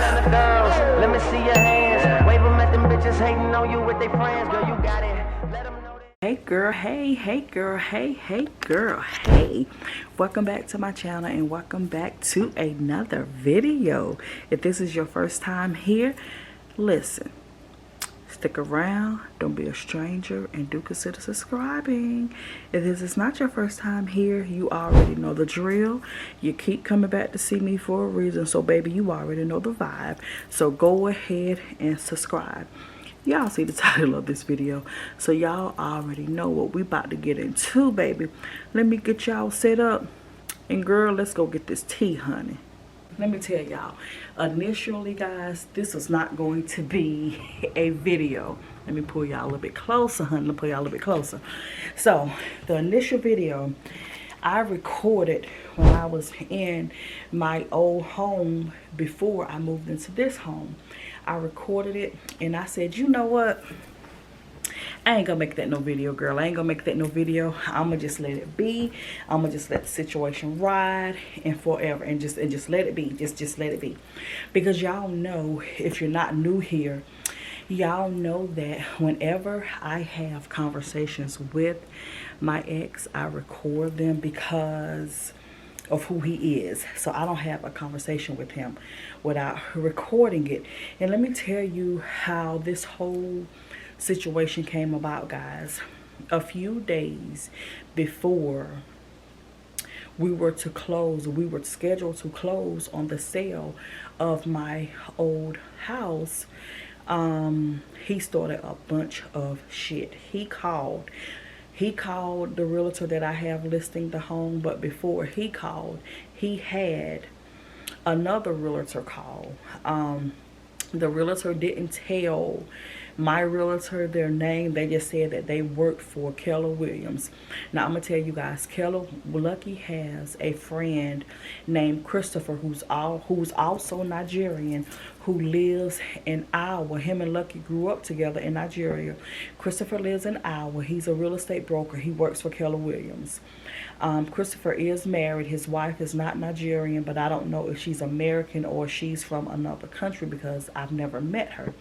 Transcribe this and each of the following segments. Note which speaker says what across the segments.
Speaker 1: Girls, let me see your hands. Wave them at them bitches hating on you with their friends. Girl, you got it. Let them know that.
Speaker 2: Hey girl, hey girl, hey girl, hey. Welcome back to my channel and welcome back to another video. If this is your first time here, listen, stick around, don't be a stranger, and do consider subscribing. If this is not your first time here, you already know the drill. You keep coming back to see me for a reason, so baby, you already know the vibe. So go ahead and subscribe. Y'all see the title of this video, so y'all already know what we about to get into, baby. Let me get y'all set up, and girl, let's go get this tea, honey. Let me tell y'all, initially, guys, this was not going to be a video. Let me pull y'all a little bit closer, honey. Let me pull y'all a little bit closer. So, the initial video I recorded when I was in my old home before I moved into this home. I recorded it and I said, you know what? I ain't gonna make that no video, girl. I ain't gonna make that no video. I'ma just let it be. I'ma just let the situation ride and forever and just let it be. Just let it be. Because y'all know, if you're not new here, y'all know that whenever I have conversations with my ex, I record them because of who he is. So I don't have a conversation with him without recording it. And let me tell you how this whole situation came about, guys. A few days before we were to close, we were scheduled to close on the sale of my old house, he started a bunch of shit. He called the realtor that I have listing the home, but before he called, he had another realtor call. The realtor didn't tell my realtor their name. They just said that they worked for Keller Williams. Now I'm gonna tell you guys, Lucky has a friend named Christopher who's also Nigerian, who lives in Iowa. Him and Lucky grew up together in Nigeria. Christopher lives in Iowa. He's a real estate broker. He works for Keller Williams. Christopher is married. His wife is not Nigerian, but I don't know if she's American or she's from another country because I've never met her.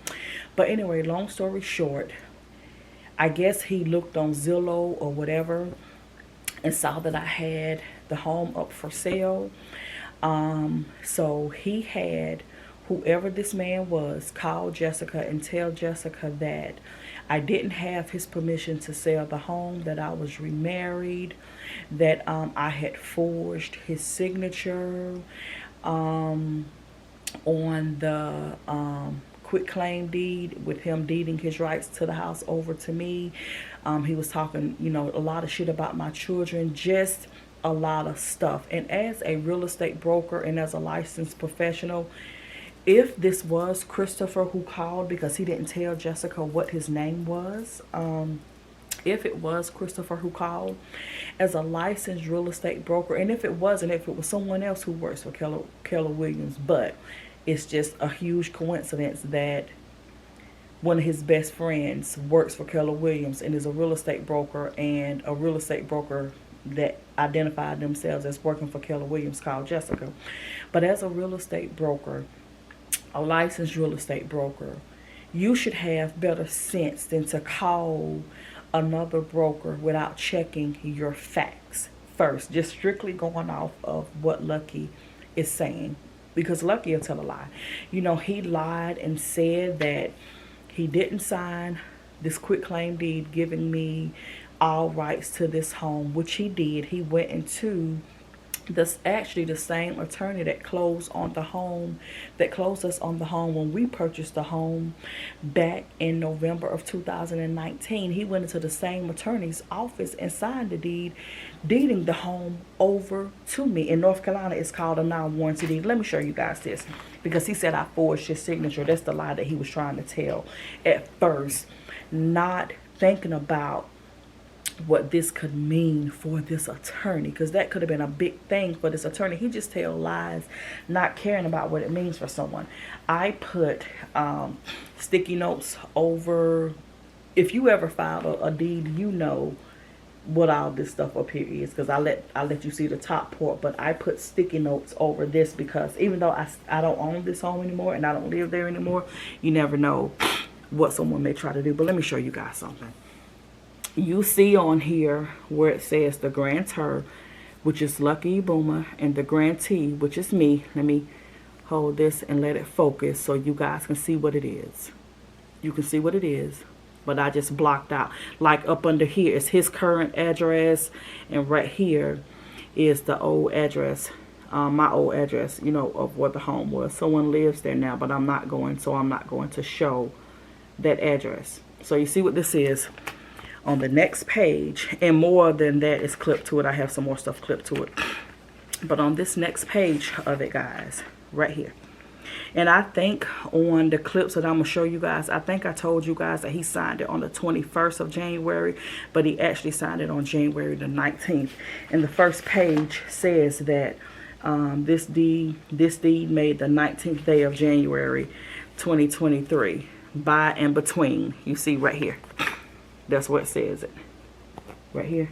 Speaker 2: But anyway, long story short, I guess he looked on Zillow or whatever and saw that I had the home up for sale. So he had whoever this man was call Jessica and tell Jessica that I didn't have his permission to sell the home, that I was remarried, that I had forged his signature on the quit claim deed, with him deeding his rights to the house over to me. He was talking, you know, a lot of shit about my children, just a lot of stuff. And as a real estate broker and as a licensed professional, if this was Christopher who called, because he didn't tell Jessica what his name was, if it was Christopher who called, as a licensed real estate broker, and if it wasn't, if it was someone else who works for Keller Williams, but it's just a huge coincidence that one of his best friends works for Keller Williams and is a real estate broker, and a real estate broker that identified themselves as working for Keller Williams called Jessica. But as a real estate broker, a licensed real estate broker, you should have better sense than to call another broker without checking your facts first, just strictly going off of what Lucky is saying, because Lucky will tell a lie. You know, he lied and said that he didn't sign this quit claim deed giving me all rights to this home, which he did. He went into actually the same attorney that closed on the home, that closed us on the home when we purchased the home back in November of 2019. He went into the same attorney's office and signed the deed, deeding the home over to me. In North Carolina, it's called a non-warranty deed. Let me show you guys this, because he said I forged his signature. That's the lie that he was trying to tell at first, not thinking about what this could mean for this attorney, because that could have been a big thing for this attorney. He just tell lies, not caring about what it means for someone. I put sticky notes over. If you ever filed a deed, you know what all this stuff up here is, because I let you see the top part, but I put sticky notes over this because even though I don't own this home anymore and I don't live there anymore, you never know what someone may try to do. But let me show you guys something. You see on here where it says the grantor, which is Lucky Boomer, and the grantee, which is me. Let me hold this and let it focus so you guys can see what it is. You can see what it is, but I just blocked out. Like up under here is his current address, and right here is the old address, my old address, you know, of where the home was. Someone lives there now, but I'm not going to show that address. So you see what this is on the next page, and more than that is clipped to it. I have some more stuff clipped to it, but on this next page of it, guys, right here, and I think on the clips that I'm gonna show you guys, I think I told you guys that he signed it on the 21st of January, but he actually signed it on January the 19th. And the first page says that this deed made the 19th day of January 2023 by and between. You see right here, that's what it says, it right here.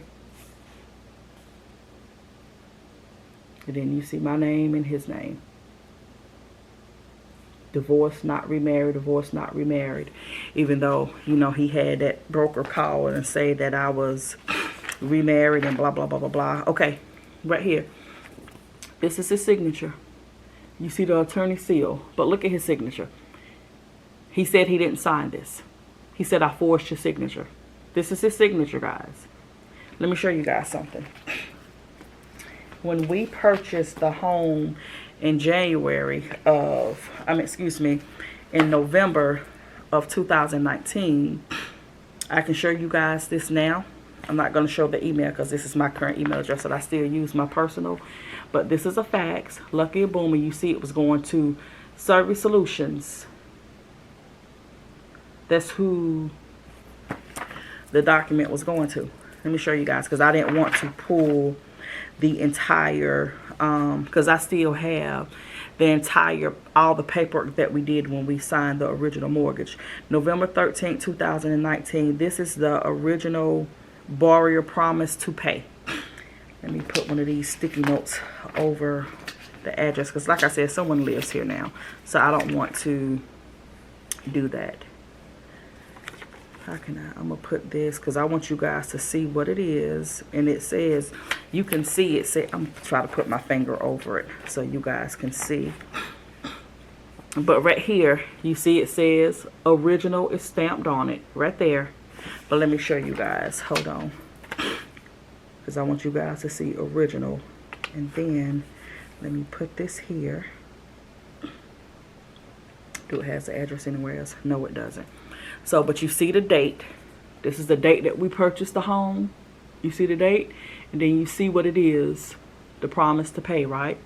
Speaker 2: And then you see my name and his name. Divorced, not remarried, divorced, not remarried. Even though, you know, he had that broker call and say that I was remarried and blah, blah, blah, blah, blah. Okay, right here. This is his signature. You see the attorney seal, but look at his signature. He said he didn't sign this. He said, I forged your signature. This is his signature, guys. Let me show you guys something. When we purchased the home in January of, in November of 2019, I can show you guys this now. I'm not going to show the email because this is my current email address that I still use, my personal. But this is a fax. Lucky Boomer, you see it was going to Service Solutions. That's who the document was going to. Let me show you guys, because I didn't want to pull the entire, because I still have the entire, all the paperwork that we did when we signed the original mortgage. November 13th, 2019. This is the original borrower promise to pay. Let me put one of these sticky notes over the address, because like I said, someone lives here now, so I don't want to do that. How can I'm gonna put this because I want you guys to see what it is. And it says, you can see it say, I'm trying to put my finger over it so you guys can see. But right here, you see it says original is stamped on it right there. But let me show you guys. Hold on, because I want you guys to see original. And then let me put this here. Do it has the address anywhere else? No, it doesn't. So, but you see the date. This is the date that we purchased the home. You see the date, and then you see what it is, the promise to pay, right?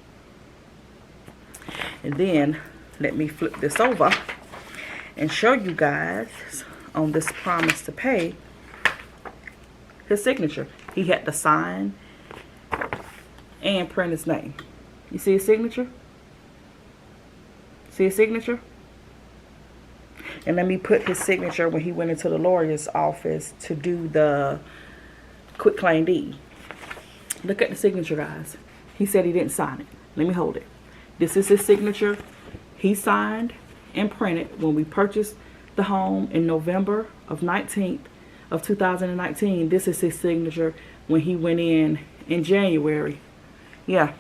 Speaker 2: And then let me flip this over and show you guys on this promise to pay his signature. He had to sign and print his name. You see his signature? See his signature? And let me put his signature when he went into the lawyer's office to do the quitclaim deed. Look at the signature, guys. He said he didn't sign it. Let me hold it. This is his signature. He signed and printed when we purchased the home in November of 2019. This is his signature when he went in January. Yeah.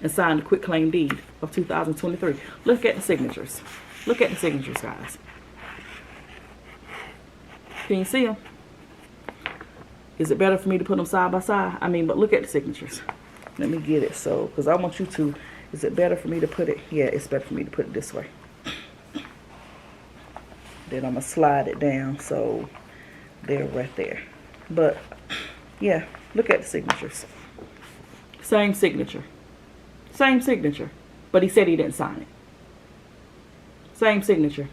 Speaker 2: And signed the quitclaim deed of 2023. Look at the signatures. Look at the signatures, guys. Can you see them? Is it better for me to put them side by side? I mean, but look at the signatures. Let me get it so, because I want you to, is it better for me to put it? Yeah, it's better for me to put it this way. Then I'm going to slide it down so they're right there. But, yeah, look at the signatures. Same signature. Same signature. But he said he didn't sign it. Same signature.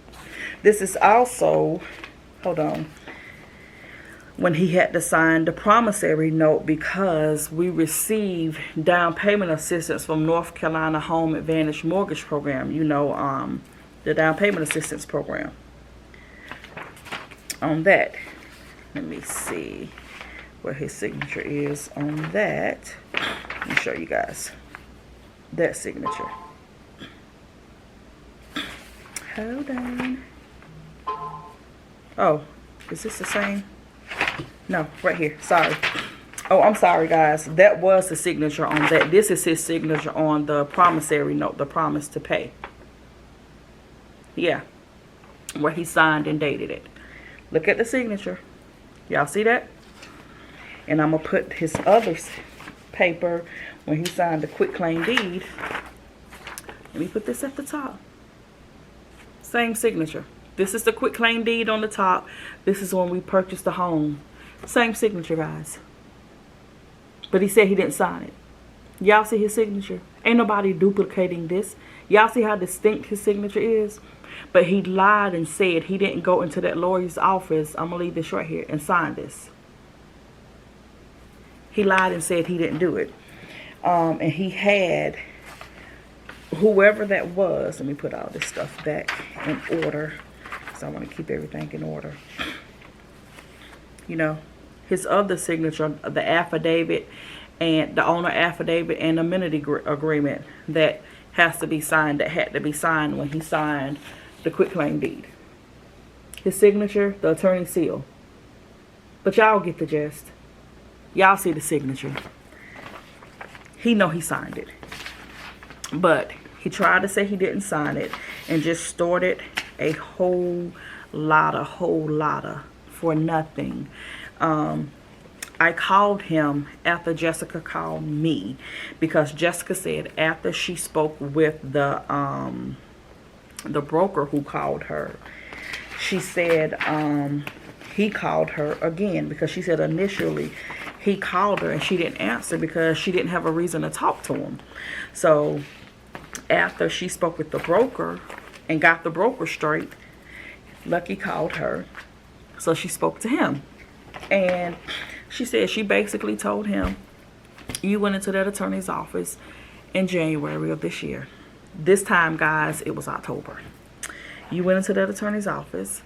Speaker 2: This is also, hold on, when he had to sign the promissory note, because we received down payment assistance from North Carolina Home Advantage Mortgage Program. You know, the down payment assistance program. On that, let me see. what his signature is on that. Let me show you guys that signature. Hold on. Oh, is this the same? No, right here. Sorry. Oh, I'm sorry, guys. That was the signature on that. This is his signature on the promissory note, the promise to pay. Yeah, where he signed and dated it. Look at the signature. Y'all see that? And I'm going to put his other paper when he signed the quitclaim deed. Let me put this at the top. Same signature. This is the quitclaim deed on the top. This is when we purchased the home. Same signature, guys. But he said he didn't sign it. Y'all see his signature? Ain't nobody duplicating this. Y'all see how distinct his signature is? But he lied and said he didn't go into that lawyer's office. I'm going to leave this right here and sign this. He lied and said he didn't do it. And he had whoever that was. Let me put all this stuff back in order. So I want to keep everything in order. You know, his other signature, the affidavit and the owner affidavit and amenity agreement that has to be signed, that had to be signed when he signed the quitclaim deed. His signature, the attorney seal. But y'all get the gist. Y'all see the signature. He know he signed it. But he tried to say he didn't sign it and just started a whole lot for nothing. I called him after Jessica called me, because Jessica said after she spoke with the broker who called her, she said he called her again, because she said initially he called her and she didn't answer because she didn't have a reason to talk to him. So after she spoke with the broker and got the broker straight, Lucky called her. So she spoke to him. And she said she basically told him, you went into that attorney's office in January of this year. This time, guys, it was October. You went into that attorney's office.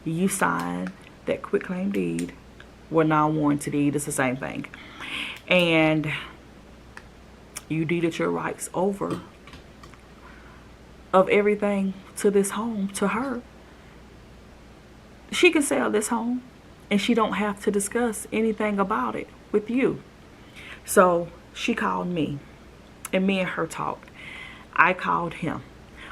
Speaker 2: You signed that quitclaim deed. Well, non-warranty deed. It's the same thing. And you deeded your rights over of everything to this home to her. She can sell this home and she don't have to discuss anything about it with you. So she called me and me and her talked. I called him.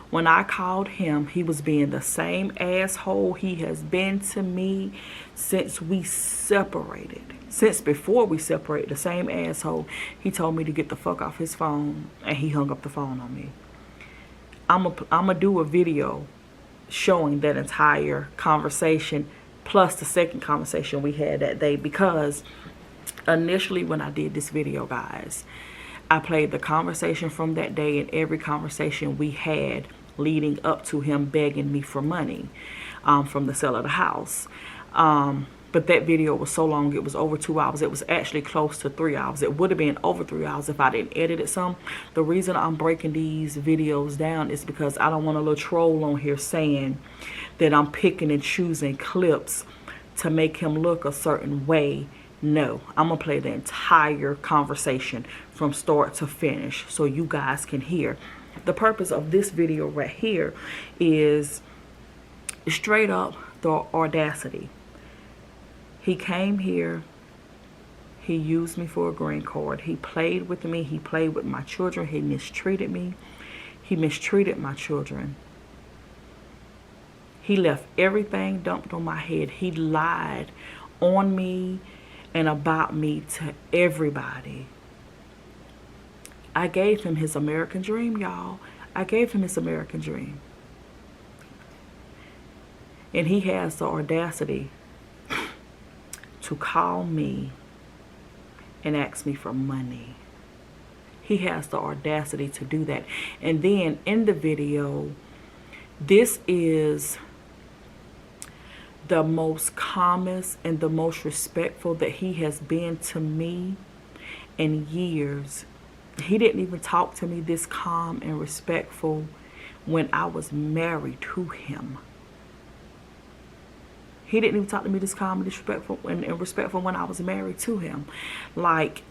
Speaker 2: When I called him, he was being the same asshole he has been to me since we separated. Since before we separated, the same asshole. He told me to get the fuck off his phone and he hung up the phone on me. I'm gonna do a video showing that entire conversation plus the second conversation we had that day, because initially when I did this video, guys, I played the conversation from that day and every conversation we had leading up to him begging me for money from the sale of the house. But that video was so long, it was over 2 hours. It was actually close to 3 hours. It would have been over 3 hours if I didn't edit it some. The reason I'm breaking these videos down is because I don't want a little troll on here saying that I'm picking and choosing clips to make him look a certain way. No, I'm going to play the entire conversation from start to finish so you guys can hear. The purpose of this video right here is straight up the audacity. He came here, he used me for a green card. He played with me, he played with my children, he mistreated me. He mistreated my children. He left everything dumped on my head. He lied on me and about me to everybody. I gave him his American dream, y'all. I gave him his American dream. And he has the audacity to call me and ask me for money. He has the audacity to do that. And then in the video, this is the most calmest and the most respectful that he has been to me in years. He didn't even talk to me this calm and respectful when I was married to him. He didn't even talk to me this calm and disrespectful and respectful when I was married to him. Like,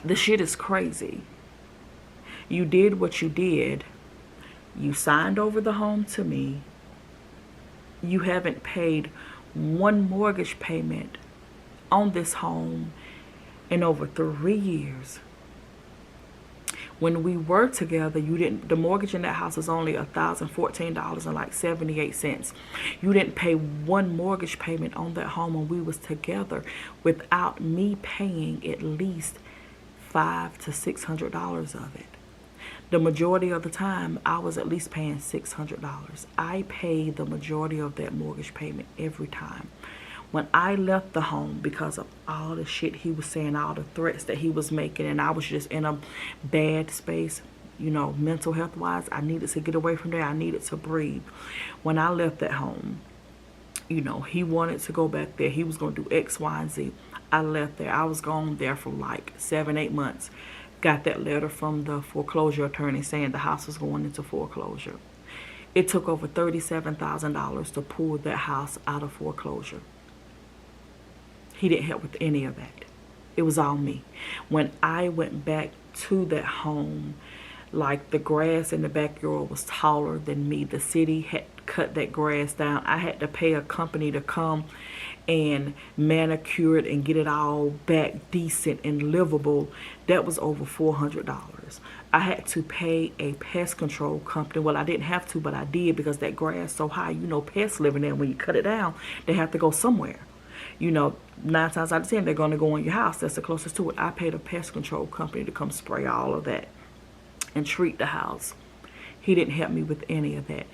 Speaker 2: the shit is crazy. You did what you did. You signed over the home to me. You haven't paid one mortgage payment on this home in over 3 years. When we were together, you didn't. The mortgage in that house is only $1,014 and like 78 cents. You didn't pay one mortgage payment on that home when we was together without me paying at least $500 to $600 of it. The majority of the time, I was at least paying $600. I paid the majority of that mortgage payment every time. When I left the home, because of all the shit he was saying, all the threats that he was making, and I was just in a bad space, you know, mental health wise, I needed to get away from there. I needed to breathe. When I left that home, you know, he wanted to go back there. He was going to do X, Y, and Z. I left there. I was gone there for like 7-8 months. Got that letter from the foreclosure attorney saying the house was going into foreclosure. It took over $37,000 to pull that house out of foreclosure. He didn't help with any of that. It was all me. When I went back to that home, like, the grass in the backyard was taller than me. The city had cut that grass down. I had to pay a company to come and manicure it and get it all back decent and livable. That was over $400. I had to pay a pest control company. Well, I didn't have to, but I did, because that grass so high, you know, pests living there. When you cut it down, they have to go somewhere. You know, 9 times out of 10, they're going to go in your house. That's the closest to it. I paid a pest control company to come spray all of that and treat the house. He didn't help me with any of that.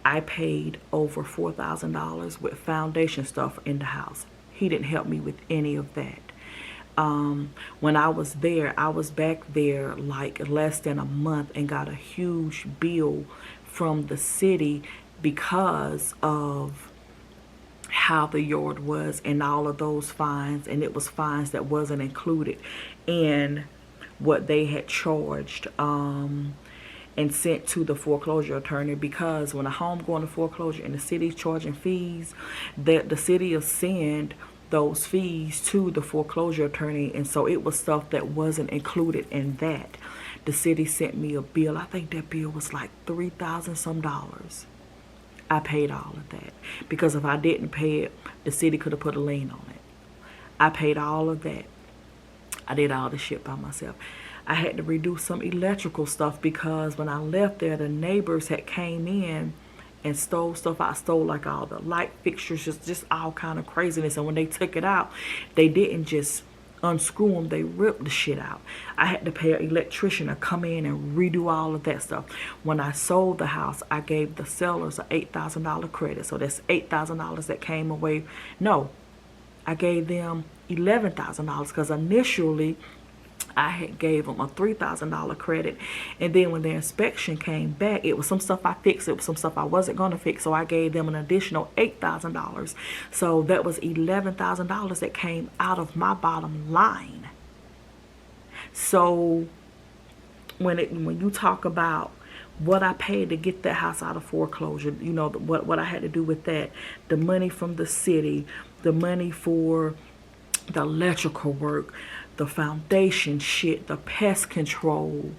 Speaker 2: I paid over $4,000 with foundation stuff in the house. He didn't help me with any of that. When I was there, I was back there like less than a month and got a huge bill from the city because of how the yard was and all of those fines. And it was fines that wasn't included in what they had charged and sent to the foreclosure attorney, because when a home going to foreclosure and the city's charging fees, that the city will send those fees to the foreclosure attorney. And so it was stuff that wasn't included in that. The city sent me a bill. I think that bill was like $3,000 some dollars. I paid all of that, because if I didn't pay it, the city could have put a lien on it. I paid all of that. I did all the shit by myself. I had to redo some electrical stuff, because when I left there, the neighbors had came in and stole stuff. I stole like all the light fixtures, just all kind of craziness. And when they took it out, they didn't just unscrew them, they ripped the shit out. I had to pay an electrician to come in and redo all of that stuff. When I sold the house, I gave the sellers an $8,000 credit. So that's $8,000 that came away. No, I gave them $11,000, because initially I had gave them a $3,000 credit, and then when the inspection came back, it was some stuff I fixed, it was some stuff I wasn't going to fix, so I gave them an additional $8,000. So that was $11,000 that came out of my bottom line. So when you talk about what I paid to get that house out of foreclosure, you know, what I had to do with that, the money from the city, the money for the electrical work, the foundation shit, the pest control,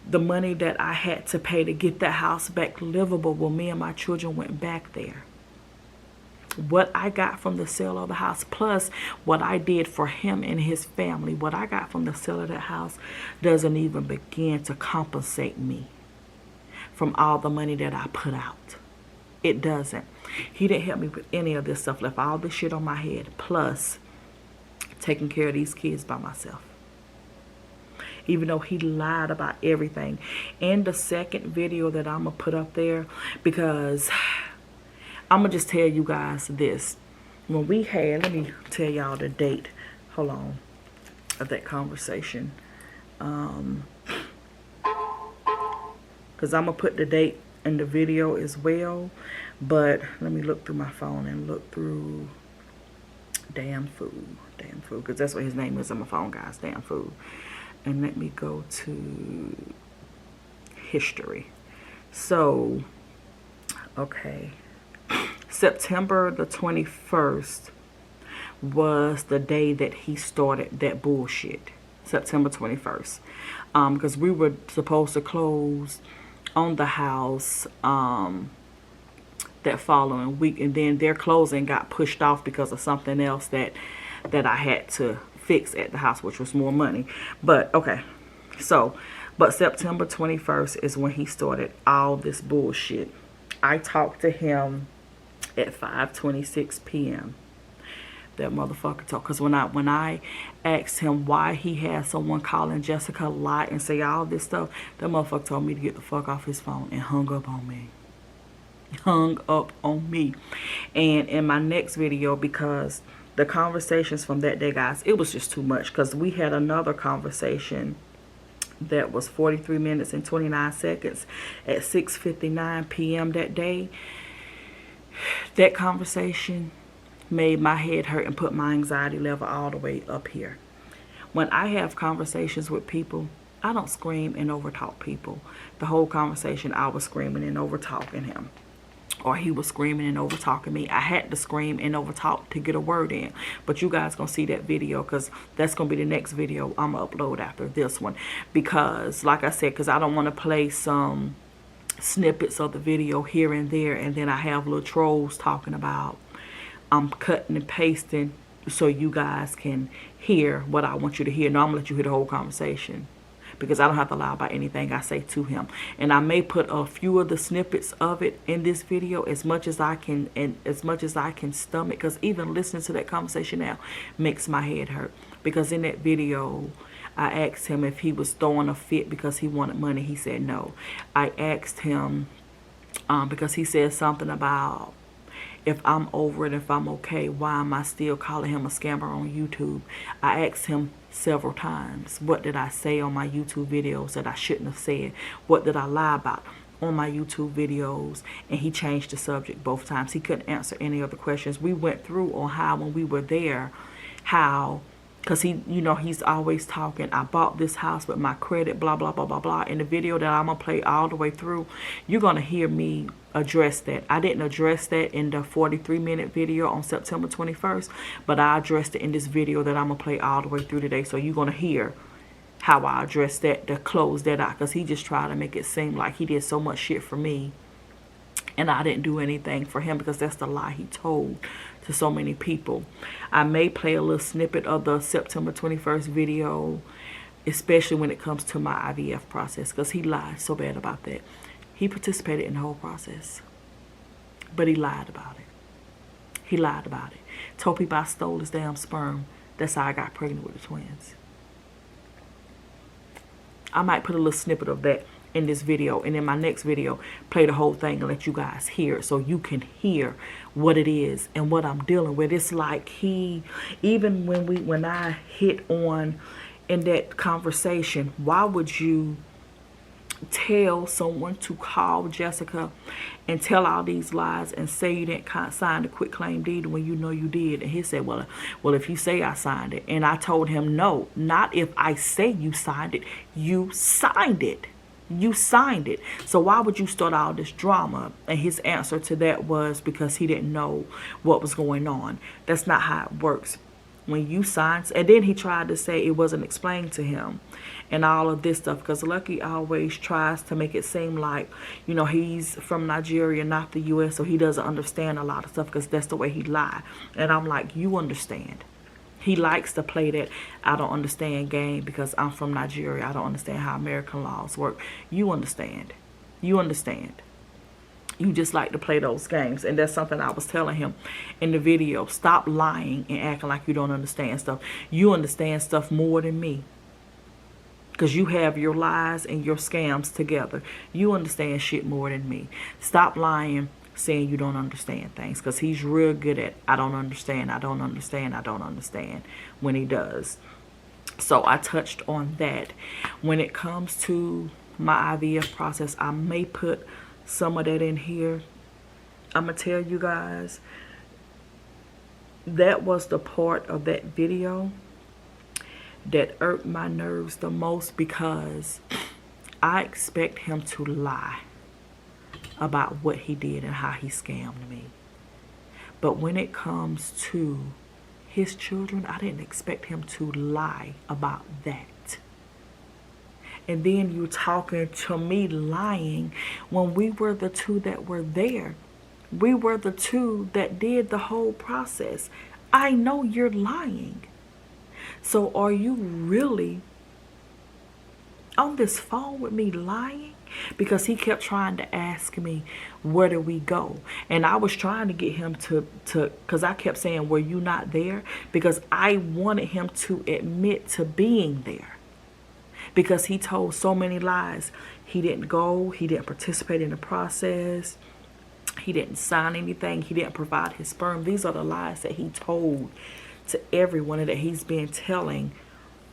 Speaker 2: the money that I had to pay to get that house back livable when me and my children went back there. What I got from the sale of the house, plus what I did for him and his family, what I got from the sale of that house doesn't even begin to compensate me from all the money that I put out. It doesn't. He didn't help me with any of this stuff. Left all this shit on my head, plus taking care of these kids by myself. Even though he lied about everything. In the second video that I'm going to put up there, because I'm going to just tell you guys this. When we had, let me tell y'all the date, hold on, of that conversation. Because I'm going to put the date in the video as well. But let me look through my phone and look through Damn Food, because that's what his name is on my phone, guys. Damn Food. And let me go to history. So, okay. September the 21st was the day that he started that bullshit. September 21st. Because we were supposed to close on the house that following week, and then their closing got pushed off because of something else that I had to fix at the house, which was more money. But okay, so but September 21st is when he started all this bullshit. I talked to him at 5:26 p.m. That motherfucker talked, because when I asked him why he had someone calling Jessica a lie and say all this stuff, that motherfucker told me to get the fuck off his phone and hung up on me. Hung up on me. And in my next video, because the conversations from that day, guys, it was just too much, because we had another conversation that was 43 minutes and 29 seconds at 6:59 p.m. that day. That conversation made my head hurt and put my anxiety level all the way up here. When I have conversations with people, I don't scream and overtalk people. The whole conversation, I was screaming and overtalking him, or he was screaming and overtalking me. I had to scream and overtalk to get a word in. But you guys gonna see that video, because that's gonna be the next video I'm gonna upload after this one. Because like I said, because I don't want to play some snippets of the video here and there, and then I have little trolls talking about I'm cutting and pasting so you guys can hear what I want you to hear. No, I'm gonna let you hear the whole conversation, because I don't have to lie about anything I say to him. And I may put a few of the snippets of it in this video, as much as I can, and as much as I can stomach, because even listening to that conversation now makes my head hurt. Because in that video, I asked him if he was throwing a fit because he wanted money. He said no. I asked him because he said something about, if I'm over it, if I'm okay, why am I still calling him a scammer on YouTube? I asked him several times, what did I say on my YouTube videos that I shouldn't have said? What did I lie about on my YouTube videos? And he changed the subject both times. He couldn't answer any other questions. We went through on how, when we were there, how, because he, you know, he's always talking, I bought this house with my credit, blah, blah, blah, blah, blah. In the video that I'm going to play all the way through, you're going to hear me address that. I didn't address that in the 43-minute video on September 21st, but I addressed it in this video that I'm going to play all the way through today. So you're going to hear how I addressed that to close that out, because he just tried to make it seem like he did so much shit for me and I didn't do anything for him, because that's the lie he told to so many people. I may play a little snippet of the September 21st video, especially when it comes to my IVF process, because he lied so bad about that. He participated in the whole process, but he lied about it. He lied about it. Told people I stole his damn sperm. That's how I got pregnant with the twins. I might put a little snippet of that in this video, and in my next video play the whole thing and let you guys hear it, so you can hear what it is and what I'm dealing with. It's like he, even when I hit on in that conversation, why would you tell someone to call Jessica and tell all these lies and say you didn't sign the quitclaim deed when you know you did? And he said, well, if you say I signed it. And I told him, no, not if I say you signed it. You signed it. You signed it. So why would you start all this drama? And his answer to that was because he didn't know what was going on. That's not how it works. When you sign, and then he tried to say it wasn't explained to him and all of this stuff, because Lucky always tries to make it seem like, you know, he's from Nigeria, not the US, so he doesn't understand a lot of stuff, because that's the way he lied. And I'm like, you understand. He likes to play that I don't understand game because I'm from Nigeria. I don't understand how American laws work. You understand. You understand. You just like to play those games. And that's something I was telling him in the video. Stop lying and acting like you don't understand stuff. You understand stuff more than me, because you have your lies and your scams together. You understand shit more than me. Stop lying, saying you don't understand things, because he's real good at I don't understand, I don't understand, I don't understand when he does. So I touched on that. When it comes to my IVF process, I may put some of that in here. I'm gonna tell you guys, that was the part of that video that irked my nerves the most, because I expect him to lie about what he did and how he scammed me. But when it comes to his children, I didn't expect him to lie about that. And then you talking to me lying when we were the two that were there. We were the two that did the whole process. I know you're lying. So are you really on this phone with me lying? Because he kept trying to ask me, where do we go? And I was trying to get him to because I kept saying, were you not there? Because I wanted him to admit to being there. Because he told so many lies. He didn't go. He didn't participate in the process. He didn't sign anything. He didn't provide his sperm. These are the lies that he told to everyone and that he's been telling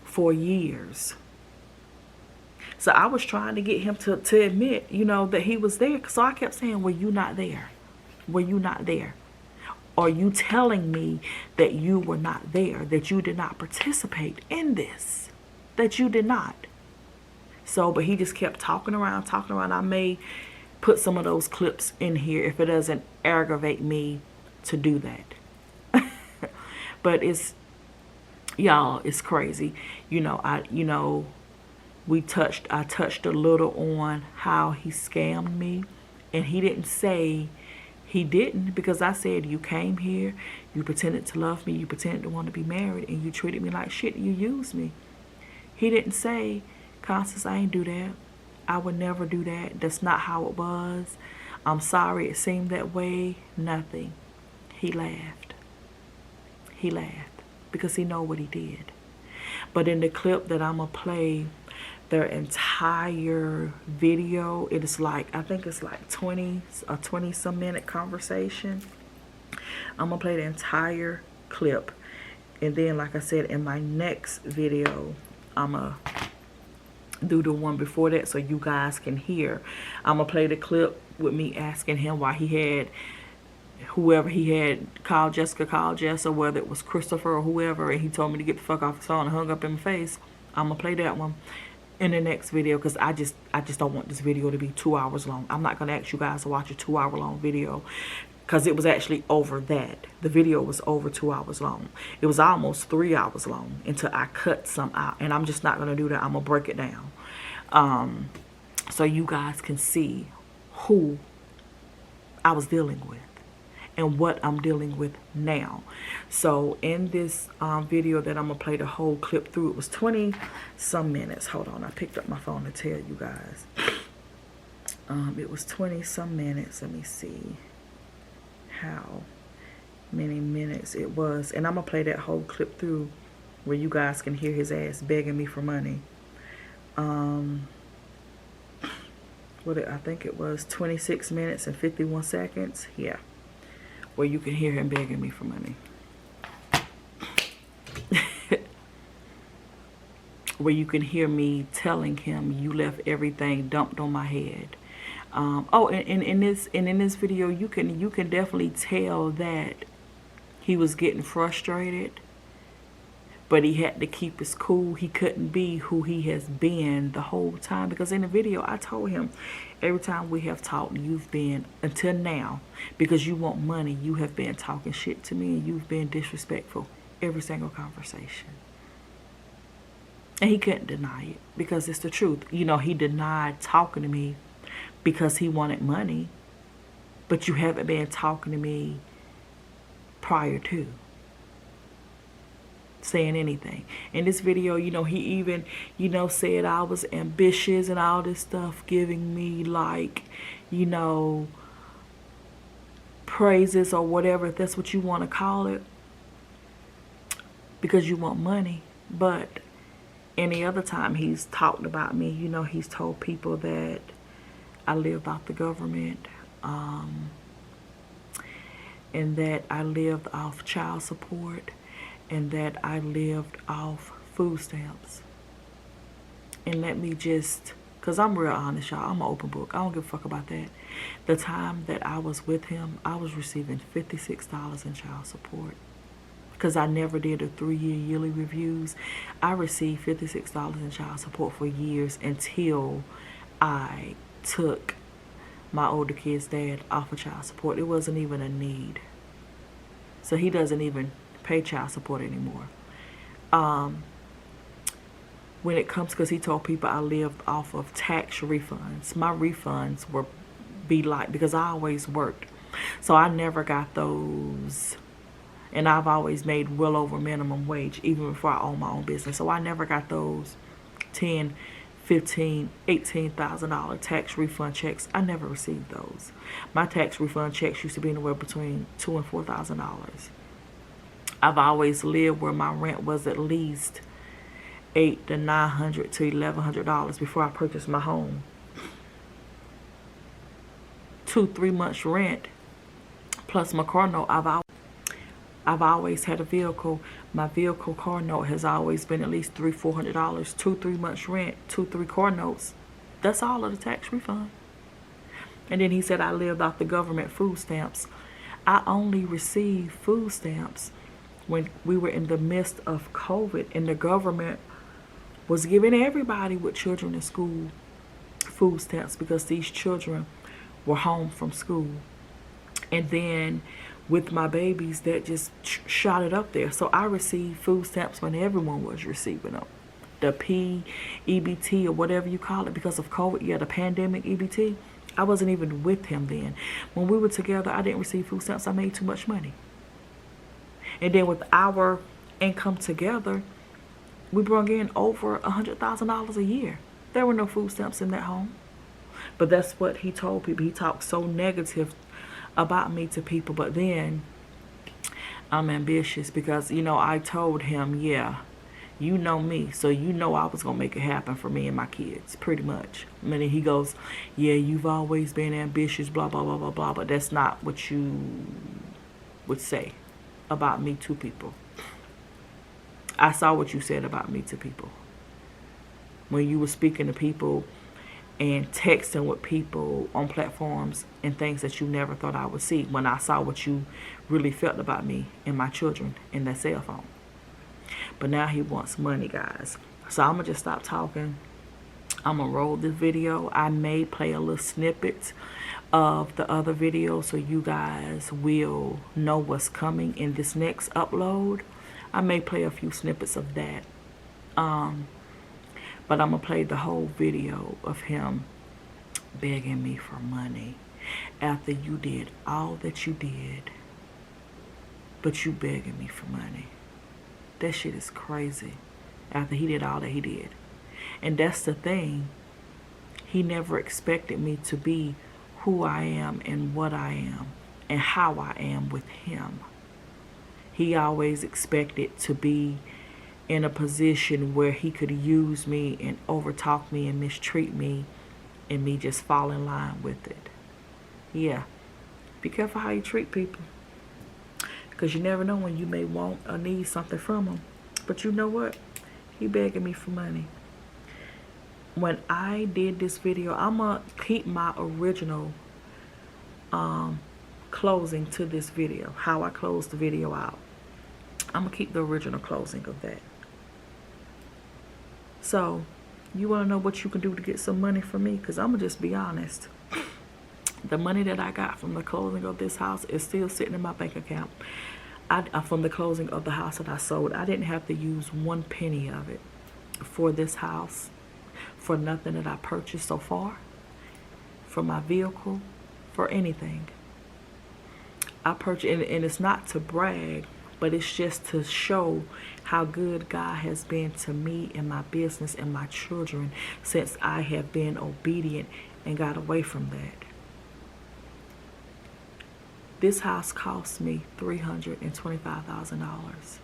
Speaker 2: for years. So I was trying to get him to admit, you know, that he was there. So I kept saying, were you not there? Were you not there? Are you telling me that you were not there, that you did not participate in this, that you did not? So, but he just kept talking around. I may put some of those clips in here if it doesn't aggravate me to do that. But it's, y'all, it's crazy. You know, I touched a little on how he scammed me, and he didn't say he didn't, because I said, you came here, you pretended to love me, you pretended to want to be married, and you treated me like shit, you used me. He didn't say, Constance, I ain't do that. I would never do that. That's not how it was. I'm sorry it seemed that way. Nothing. He laughed. He laughed because he know what he did. But in the clip that I'm going to play, their entire video, it is like, I think it's like 20 some minute conversation. I'm going to play the entire clip. And then, like I said, in my next video, I'm going to do the one before that so you guys can hear. I'm going to play the clip with me asking him why he had whoever he had called Jess, or whether it was Christopher or whoever, and he told me to get the fuck off the phone and hung up in my face. I'm going to play that one in the next video because I just don't want this video to be 2 hours long. I'm not going to ask you guys to watch a 2 hour long video because it was actually over that. The video was over 2 hours long. It was almost 3 hours long until I cut some out, and I'm just not going to do that. I'm going to break it down so you guys can see who I was dealing with and what I'm dealing with now. So in this video that I'm going to play the whole clip through, it was 20 some minutes. Hold on, I picked up my phone to tell you guys. It was 20 some minutes. Let me see how many minutes it was. And I'm going to play that whole clip through where you guys can hear his ass begging me for money. I think it was 26 minutes and 51 seconds. Yeah. Where you can hear him begging me for money. Where you can hear me telling him, you left everything dumped on my head. Oh, and in this video, you can definitely tell that he was getting frustrated, but he had to keep his cool. He couldn't be who he has been the whole time, because in the video I told him, every time we have talked, you've been, until now, because you want money, you have been talking shit to me and you've been disrespectful every single conversation. And he couldn't deny it because it's the truth. You know, he denied talking to me because he wanted money, but you haven't been talking to me prior to saying anything. In this video, you know, he even, you know, said I was ambitious and all this stuff, giving me like, you know, praises or whatever, if that's what you want to call it, because you want money. But any other time he's talked about me, you know, he's told people that I lived off the government, and that I lived off child support, and that I lived off food stamps. And let me just, because I'm real honest, y'all, I'm an open book. I don't give a fuck about that. The time that I was with him, I was receiving $56 in child support. Because I never did a 3-year yearly reviews. I received $56 in child support for years until I took my older kid's dad off of child support. It wasn't even a need. So he doesn't even pay child support anymore. When it comes, because he told people I lived off of tax refunds. My refunds were be like, because I always worked. So I never got those. And I've always made well over minimum wage, even before I owned my own business. So I never got those $10, $15, $18,000 tax refund checks. I never received those. My tax refund checks used to be anywhere between $2,000 and $4,000. I've always lived where my rent was at least $800 to $900 to $1,100 before I purchased my home. 2-3 months rent plus my car note. I've always had a vehicle. My vehicle car note has always been at least $300, $400. 2-3 months rent, 2-3 car notes. That's all of the tax refund. And then he said I lived off the government food stamps. I only received food stamps when we were in the midst of COVID, and the government was giving everybody with children in school food stamps because these children were home from school. And then with my babies, that just shot it up there. So I received food stamps when everyone was receiving them. The EBT or whatever you call it, because of COVID. Yeah, the pandemic EBT. I wasn't even with him then. When we were together, I didn't receive food stamps. I made too much money. And then with our income together, we brought in over $100,000 a year. There were no food stamps in that home. But that's what he told people. He talked so negative about me to people. But then I'm ambitious because, you know, I told him, yeah, you know me, so you know I was going to make it happen for me and my kids, pretty much. And then he goes, yeah, you've always been ambitious, blah, blah, blah, blah, blah. But that's not what you would say about me to people. I saw what you said about me to people. When you were speaking to people and texting with people on platforms and things that you never thought I would see, when I saw what you really felt about me and my children in that cell phone. But now he wants money, guys. So I'm going to just stop talking. I'm going to roll this video. I may play a little snippet of the other video so you guys will know what's coming in this next upload. I may play a few snippets of that. But I'm going to play the whole video of him begging me for money after you did all that you did, but you begging me for money. That shit is crazy. After he did all that he did. And that's the thing. He never expected me to be who I am and what I am and how I am with him. He always expected to be in a position where he could use me and overtalk me and mistreat me and me just fall in line with it. Yeah. Be careful how you treat people. Because you never know when you may want or need something from them. But you know what? He begging me for money. When I did this video, I'm going to keep my original closing to this video. How I closed the video out. I'm going to keep the original closing of that. So, you want to know what you can do to get some money from me? Because I'm going to just be honest. The money that I got from the closing of this house is still sitting in my bank account. From the closing of the house that I sold, I didn't have to use 1 penny of it for this house, for nothing that I purchased so far, for my vehicle, for anything. I purchased, and it's not to brag, but it's just to show how good God has been to me and my business and my children since I have been obedient and got away from that. This house cost me $325,000.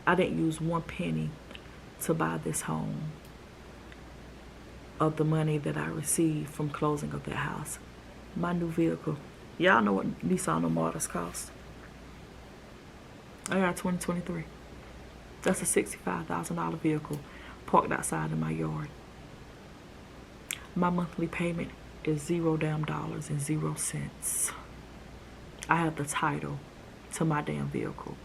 Speaker 2: I didn't use 1 penny to buy this home of the money that I received from closing of that house. My new vehicle. Y'all know what Nissan Armadas cost. I got 2023. That's a $65,000 vehicle parked outside in my yard. My monthly payment is $0 and 0 cents. I have the title to my damn vehicle.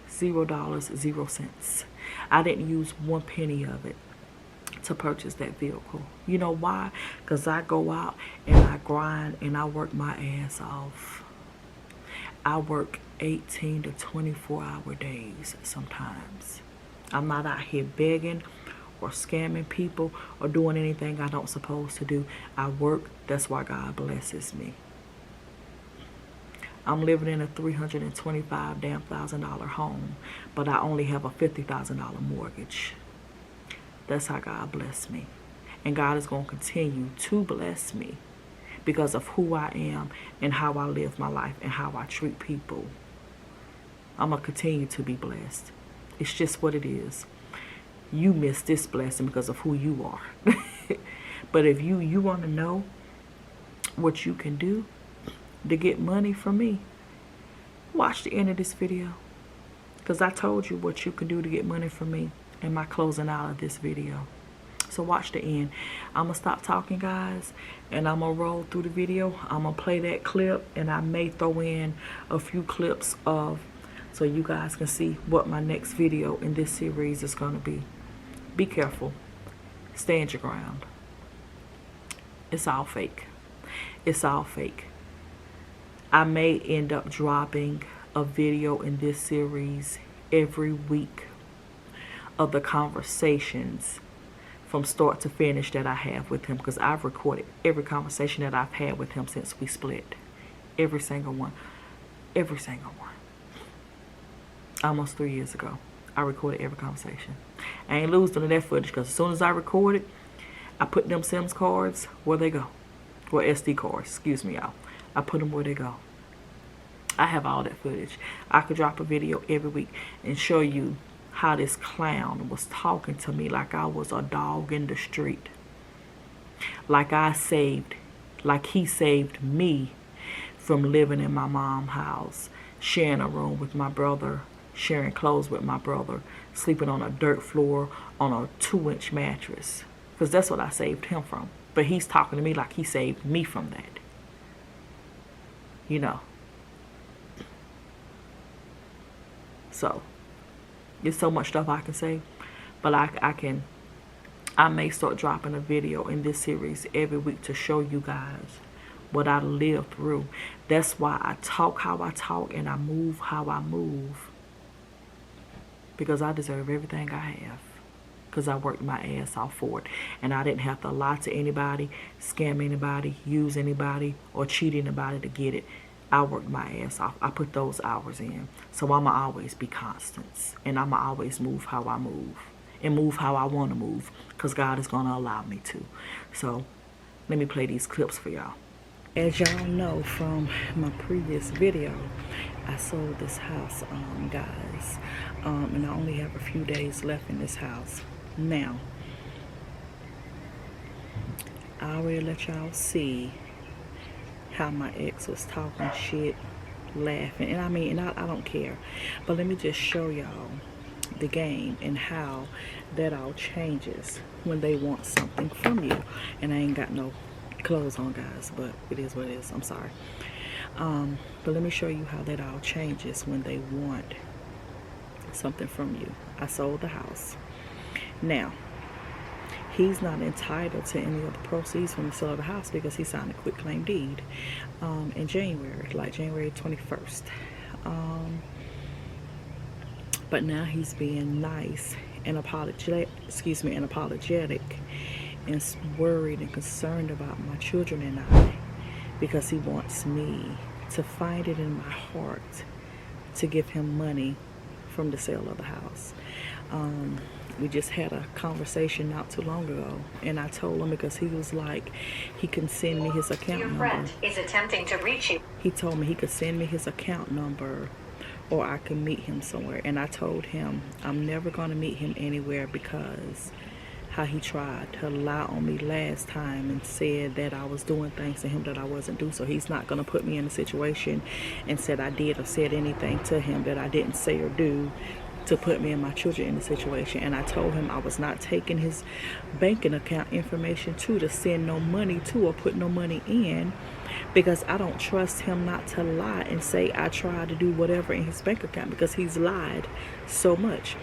Speaker 2: $0, 0 cents. I didn't use 1 penny of it to purchase that vehicle. You know why? Because I go out and I grind and I work my ass off. I work 18 to 24-hour days sometimes. I'm not out here begging or scamming people or doing anything I don't supposed to do. I work. That's why God blesses me. I'm living in a $325,000 home, but I only have a $50,000 mortgage. That's how God blessed me. And God is going to continue to bless me because of who I am and how I live my life and how I treat people. I'm going to continue to be blessed. It's just what it is. You miss this blessing because of who you are. But if you want to know what you can do to get money from me, watch the end of this video, because I told you what you can do to get money from me in my closing out of this video. So watch the end. I'm gonna stop talking, guys, and I'm gonna roll through the video. I'm gonna play that clip, and I may throw in a few clips of, so you guys can see what my next video in this series is gonna be. Be careful. Stand your ground. It's all fake. It's all fake. I may end up dropping a video in this series every week of the conversations from start to finish that I have with him, because I've recorded every conversation that I've had with him since we split. Every single one. Every single one. Almost 3 years ago, I recorded every conversation. I ain't losing that footage, because as soon as I record it, I put them Sims cards where they go. Well, SD cards, excuse me, y'all. I put them where they go. I have all that footage. I could drop a video every week and show you how this clown was talking to me like I was a dog in the street. Like he saved me from living in my mom's house, sharing a room with my brother, sharing clothes with my brother, sleeping on a dirt floor on a 2-inch mattress. Because that's what I saved him from. But he's talking to me like he saved me from that. You know. So, there's so much stuff I can say. But I may start dropping a video in this series every week to show you guys what I lived through. That's why I talk how I talk and I move how I move. Because I deserve everything I have. Because I worked my ass off for it. And I didn't have to lie to anybody, scam anybody, use anybody, or cheat anybody to get it. I worked my ass off. I put those hours in. So I'ma always be Constance. And I'ma always move how I move. And move how I want to move. Because God is going to allow me to. So let me play these clips for y'all. As y'all know from my previous video, I sold this house, guys. And I only have a few days left in this house. Now, I already let y'all see how my ex was talking shit, laughing. And I don't care. But let me just show y'all the game and how that all changes when they want something from you. And I ain't got no clothes on, guys, but it is what it is. I'm sorry. But let me show you how that all changes when they want something from you. I sold the house. Now, he's not entitled to any of the proceeds from the sale of the house because he signed a quitclaim deed in January, like January 21st. But now he's being nice and apologetic, and worried and concerned about my children and I, because he wants me to find it in my heart to give him money from the sale of the house. We just had a conversation not too long ago, and I told him, because he was like, he can send me his account number.
Speaker 3: Your friend is attempting to reach you.
Speaker 2: He told me he could send me his account number, or I could meet him somewhere. And I told him I'm never going to meet him anywhere, because how he tried to lie on me last time and said that I was doing things to him that I wasn't doing. So he's not going to put me in a situation and said I did or said anything to him that I didn't say or do to put me and my children in a situation. And I told him I was not taking his banking account information to send no money to or put no money in, because I don't trust him not to lie and say I tried to do whatever in his bank account, because he's lied so much.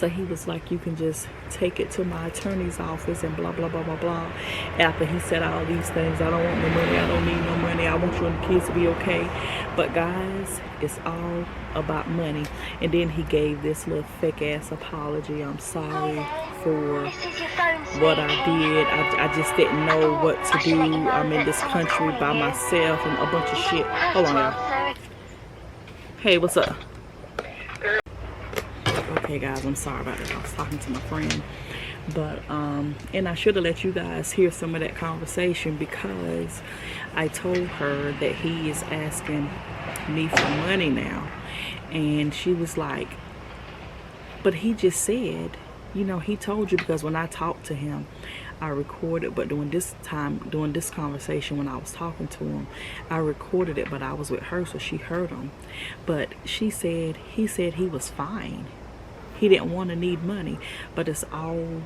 Speaker 2: So he was like, you can just take it to my attorney's office and blah, blah, blah, blah, blah. After he said all these things, I don't want no money, I don't need no money, I want you and the kids to be okay. But guys, it's all about money. And then he gave this little fake ass apology. I'm sorry for what I did. I just didn't know what to do. I'm in this country by myself and a bunch of shit. Hold on, y'all. Hey, what's up? Okay, guys, I'm sorry about that. I was talking to my friend. But, and I should have let you guys hear some of that conversation, because I told her that he is asking me for money now. And she was like, but he just said, you know, he told you, because when I talked to him, I recorded, but during this conversation, when I was talking to him, I recorded it, but I was with her, so she heard him. But he said he was fine. He didn't want to need money, but it's all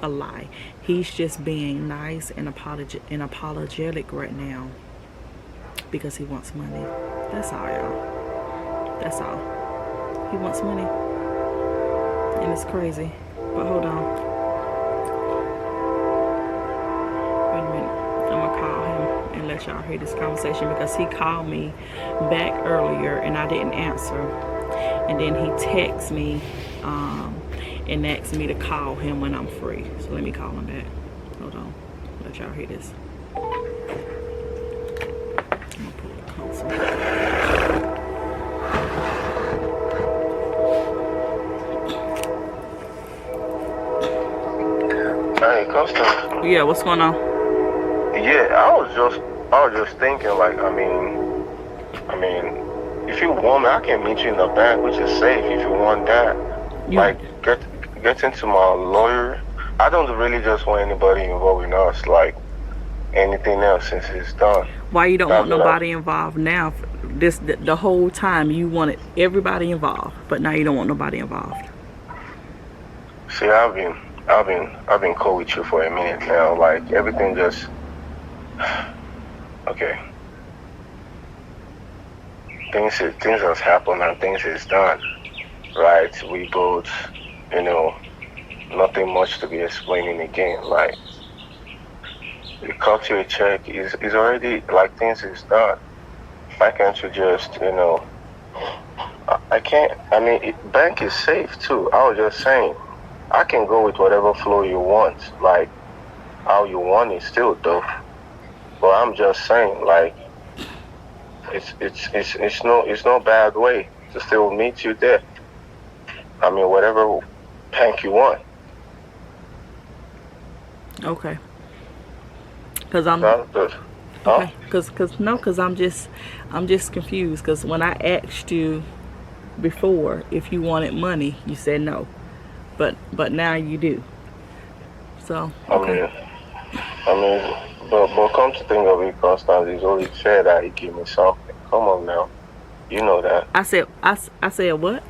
Speaker 2: a lie. He's just being nice and apologetic right now because he wants money. That's all, y'all. That's all. He wants money, and it's crazy. But hold on. Wait a minute. I'm gonna call him and let y'all hear this conversation, because he called me back earlier and I didn't answer. And then he texted me and asked me to call him when I'm free. So let me call him back. Hold on. Let y'all hear this. I'm gonna pull the console.
Speaker 4: Hey, Constance.
Speaker 2: Yeah, what's going on?
Speaker 4: Yeah, I was just thinking, like, I mean, if you want me, I can meet you in the bank, which is safe. If you want that, like, get into my lawyer. I don't really just want anybody involved in us, like anything else, since it's done.
Speaker 2: Why you don't want nobody involved now? The whole time you wanted everybody involved, but now you don't want nobody involved.
Speaker 4: See, I've been cool with you for a minute now. Like, everything just okay. Things has happened and things is done, right? We both, you know, nothing much to be explaining again. Like, we cut you a check, is already, like, things is done. Why can't you just, you know, I can't, I mean, bank is safe too. I was just saying, I can go with whatever flow you want, like, how you want it still though. But I'm just saying, like, it's no bad way to still meet you there. I mean, whatever bank you want.
Speaker 2: Okay. Cause I'm
Speaker 4: Huh?
Speaker 2: okay. Cause I'm just confused. Cause when I asked you before if you wanted money, you said no, but now you do. So okay.
Speaker 4: I mean, but come to think of it, Constance, it's only fair that he give me something. Come on now, you know that.
Speaker 2: I said what?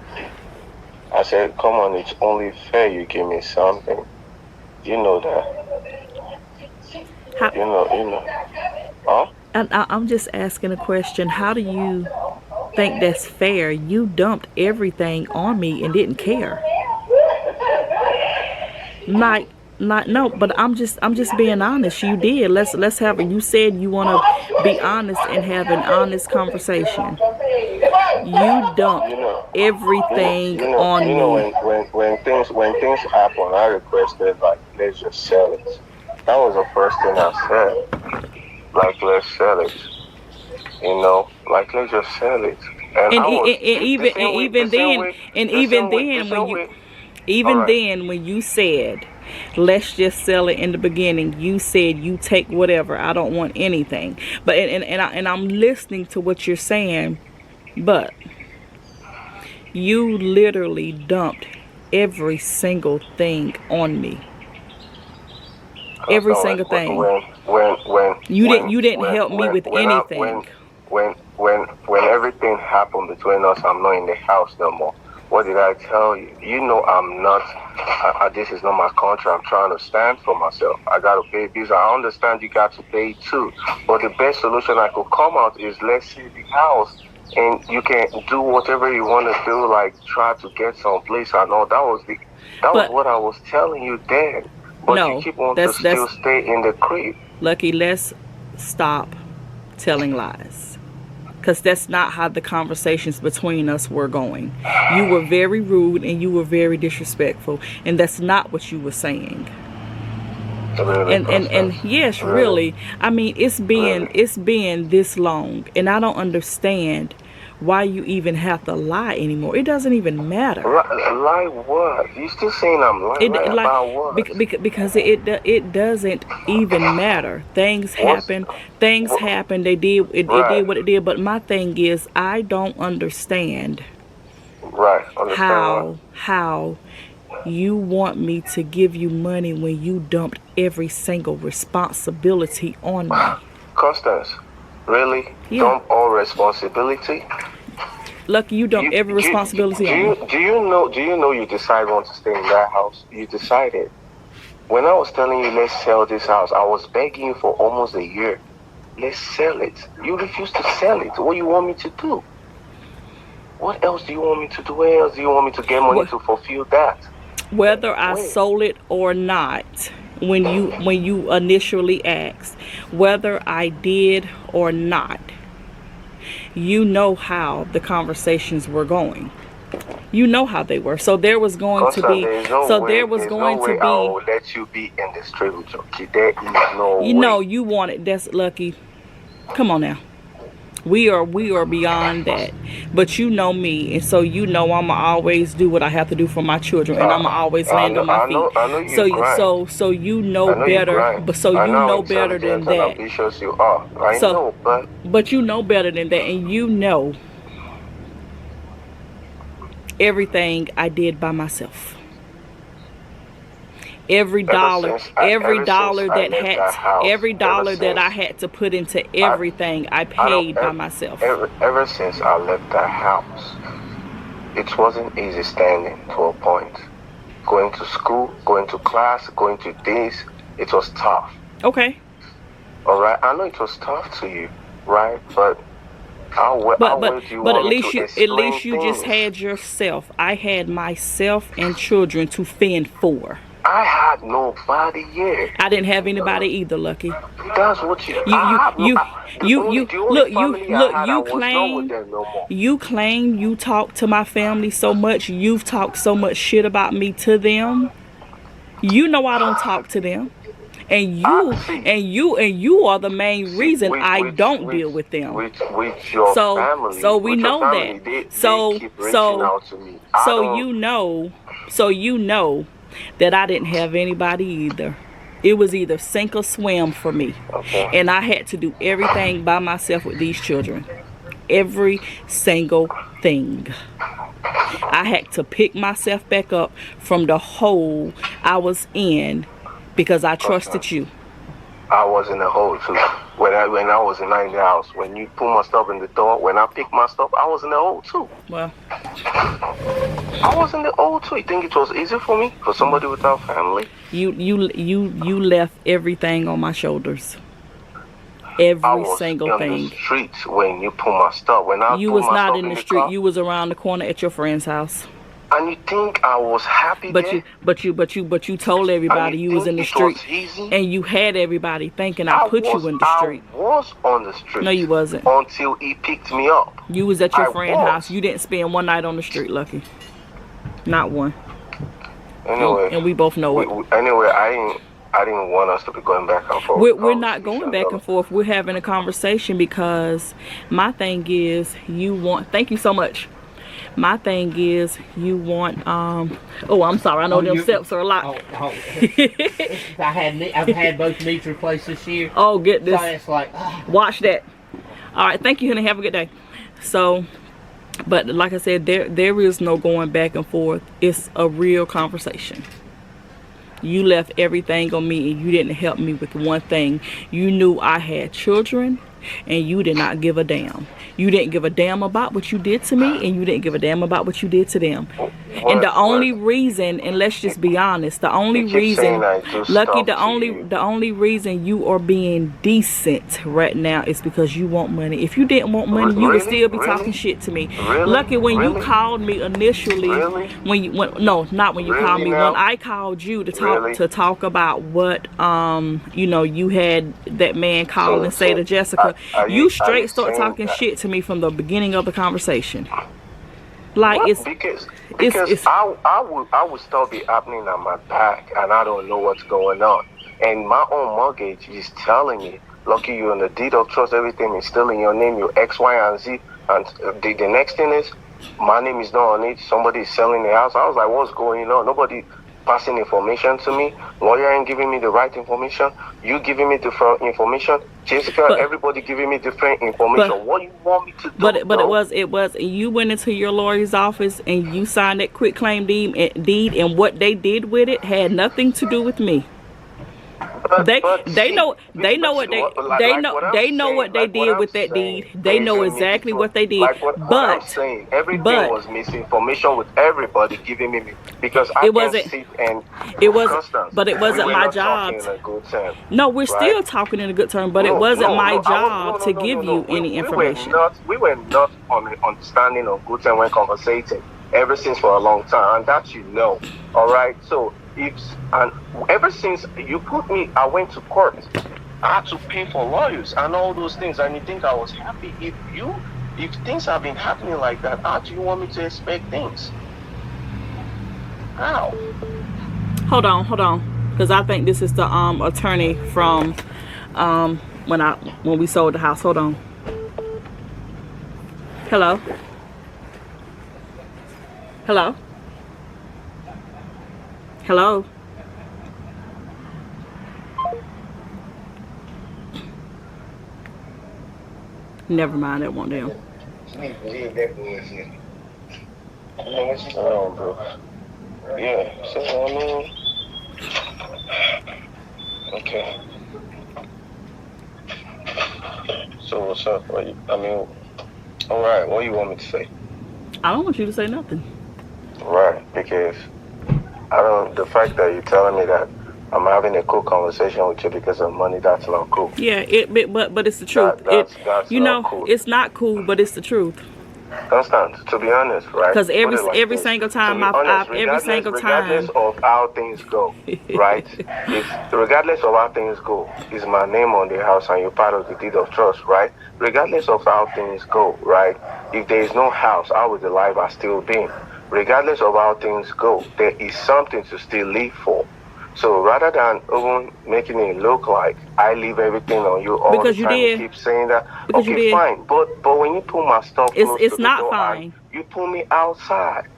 Speaker 4: I said, come on, it's only fair you give me something. You know that.
Speaker 2: How,
Speaker 4: You know. Huh?
Speaker 2: and I'm just asking a question. How do you think that's fair? You dumped everything on me and didn't care. Like no, but I'm just being honest. You did. Let's have it. You said you want to be honest and have an honest conversation. You dumped everything on me.
Speaker 4: When things happen, I requested, like, let's just sell it. That was the first thing I said. Like, let's sell it. You know, like, let's just sell it. And
Speaker 2: then when you said, let's just sell it in the beginning, you said you take whatever. I don't want anything. But and I'm listening to what you're saying, but you literally dumped every single thing on me. Every single thing. You didn't help me with anything.
Speaker 4: When everything happened between us, I'm not in the house no more. What did I tell you? You know I'm not, this is not my country. I'm trying to stand for myself. I got to pay bills. I understand you got to pay too. But the best solution I could come out is, let's see the house. and you can do whatever you want to do, like try to get some place and all. That was what I was telling you then. But
Speaker 2: No,
Speaker 4: you keep on to still stay in the crib.
Speaker 2: Lucky, let's stop telling lies. Because that's not how the conversations between us were going. You were very rude and you were very disrespectful. And that's not what you were saying.
Speaker 4: Really,
Speaker 2: and yes, really. I mean, it's been this long. And I don't understand why you even have to lie anymore. It doesn't even matter.
Speaker 4: Lie what? You still saying I'm lying? About what?
Speaker 2: Because it doesn't even matter. Things happen. Things happen. They did what it did. But my thing is, I don't understand.
Speaker 4: Right.
Speaker 2: How you want me to give you money when you dumped every single responsibility on me.
Speaker 4: Constance, really?
Speaker 2: Yeah.
Speaker 4: Dump all responsibility?
Speaker 2: Lucky, you dumped every responsibility on me.
Speaker 4: Do you know you decided on to stay in that house? You decided. When I was telling you let's sell this house, I was begging you for almost a year. Let's sell it. You refused to sell it. What do you want me to do? What else do you want me to do? Where else do you want me to get money to fulfill that?
Speaker 2: Whether I sold it or not, when you initially asked, whether I did or not, you know how the conversations were going. You know how they were. So there was going to be. I will
Speaker 4: let you be in the street with your kid. There is no way.
Speaker 2: You know you want it. That's Lucky. Come on now. We are beyond that. But you know me, and so you know I'ma always do what I have to do for my children, and I'ma always land on my feet.
Speaker 4: I know
Speaker 2: so you know better. But so you know better than that.
Speaker 4: Ambitious you are. I know,
Speaker 2: but you know better than that, and you know everything I did by myself. Every dollar that I had to put into everything, I paid by myself.
Speaker 4: Ever since I left that house, it wasn't easy standing to a point. Going to school, going to class, going to this, it was tough.
Speaker 2: Okay.
Speaker 4: All right, I know it was tough to you, right? But at least you just had yourself. I had myself and children to fend for. I had nobody yet.
Speaker 2: I didn't have anybody either, Lucky.
Speaker 4: That's what you
Speaker 2: claim you talk to my family so much. You've talked so much shit about me to them. You know I don't talk to them. And you are the main reason I don't deal with them.
Speaker 4: With your family.
Speaker 2: So we know
Speaker 4: family,
Speaker 2: that.
Speaker 4: They keep reaching out to me.
Speaker 2: So you know that I didn't have anybody either. It was either sink or swim for me.
Speaker 4: Okay.
Speaker 2: And I had to do everything by myself with these children. Every single thing. I had to pick myself back up from the hole I was in because I trusted you.
Speaker 4: I was in the hole too. When I was in the house, when you put my stuff in the door, when I picked my stuff, I was in the hole too.
Speaker 2: Well,
Speaker 4: I was in the hole too. You think it was easy for me, for somebody without family?
Speaker 2: You left everything on my shoulders. Every single thing.
Speaker 4: I was in the streets when you put my stuff.
Speaker 2: You was not in the street. You was around the corner at your friend's house.
Speaker 4: And you think I was happy there?
Speaker 2: But you told everybody you was in the street, and you had everybody thinking I put you in the street.
Speaker 4: I was on the street.
Speaker 2: No, you wasn't.
Speaker 4: Until he picked me up.
Speaker 2: You was at your friend's house. You didn't spend one night on the street, Lucky. Not one.
Speaker 4: Anyway,
Speaker 2: and we both know it.
Speaker 4: Anyway, I didn't want us to be going back and forth.
Speaker 2: We're not going back and forth. We're having a conversation because my thing is you want. Thank you so much. My thing is you want oh, I'm sorry, I know them steps are a lot.
Speaker 5: I've had both knees replaced this year.
Speaker 2: Oh, get this.
Speaker 5: So it's like
Speaker 2: watch that. All right, thank you, honey. Have a good day. So, but like I said, there is no going back and forth. It's a real conversation. You left everything on me and you didn't help me with one thing. You knew I had children and you did not give a damn. You didn't give a damn about what you did to me and you didn't give a damn about what you did to them. And the only reason, and let's just be honest, the only reason, Lucky, the only reason you are being decent right now is because you want money. If you didn't want money, you would still be talking shit to me. Lucky, when you called me initially, not when you called me, when I called you to talk about what you know, you had that man call and say to Jessica, you straight start talking shit to me from the beginning of the conversation. Like
Speaker 4: because I would still be happening on my back, and I don't know what's going on. And my own mortgage is telling me, Lucky, you're on the deed of trust, everything is still in your name, your X, Y, and Z. And the next thing is, my name is not on it. Somebody is selling the house. I was like, what's going on? Nobody passing information to me. Lawyer ain't giving me the right information. You giving me different information. Jessica, everybody giving me different information. What do you want me to do?
Speaker 2: But it was you went into your lawyer's office and you signed that quit claim deed, and what they did with it had nothing to do with me. They know what they did with that deed. They know exactly what they did.
Speaker 4: But everything was misinformation with everybody giving me, because I wasn't.
Speaker 2: But it wasn't my job. No, we're still talking in a good term. But it wasn't my job to give you any information.
Speaker 4: We were not on the understanding of good term when conversating ever since for a long time, and that you know. All right, so. And ever since you put me, I went to court. I had to pay for lawyers and all those things, and you think I was happy? If things have been happening like that, how do you want me to expect things? How?
Speaker 2: Hold on, because I think this is the attorney from when we sold the house. Hold on. Hello. Never mind, that won't do.
Speaker 4: Yeah, so I mean, okay. So what's up? All right, what do you want me to say?
Speaker 2: I don't want you to say nothing.
Speaker 4: Right, because the fact that you're telling me that I'm having a cool conversation with you because of money, that's not cool.
Speaker 2: Yeah, but it's the truth.
Speaker 4: That's cool.
Speaker 2: It's not cool, but it's the truth.
Speaker 4: Constance, to be honest, right?
Speaker 2: Because every single time
Speaker 4: regardless of how things go, right? Regardless of how things go, is my name on the house and you're part of the deed of trust, right? Regardless of how things go, right? If there is no house, how would the life have still been? Regardless of how things go, there is something to still live for. So rather than even making it look like I leave everything on you all the time, you keep saying that.
Speaker 2: Because
Speaker 4: okay, fine. But when you pull my stuff close
Speaker 2: it's
Speaker 4: to
Speaker 2: not
Speaker 4: the door,
Speaker 2: fine.
Speaker 4: You pull me outside.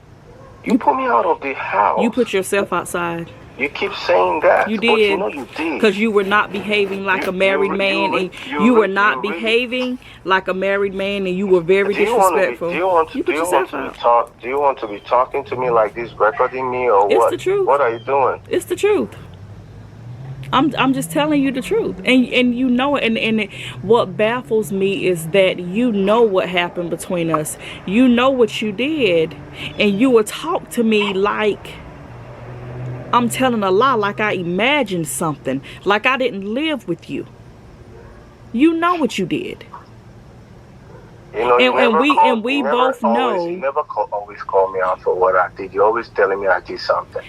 Speaker 4: You pull me out of the house.
Speaker 2: You put yourself outside.
Speaker 4: You keep saying that.
Speaker 2: You did.
Speaker 4: But you know you did.
Speaker 2: Because you were not behaving like a married man, and you were not behaving like a married man, and you were very disrespectful.
Speaker 4: Do you want to be talking to me like this, recording me, or what?
Speaker 2: It's the truth.
Speaker 4: What are you doing?
Speaker 2: It's the truth. I'm just telling you the truth, and you know it. And what baffles me is that you know what happened between us. You know what you did, and you will talk to me like I'm telling a lie, like I imagined something, like I didn't live with you. You know what you did.
Speaker 4: You know,
Speaker 2: and we both know.
Speaker 4: You never always call me out for what I did. You're always telling me I did something.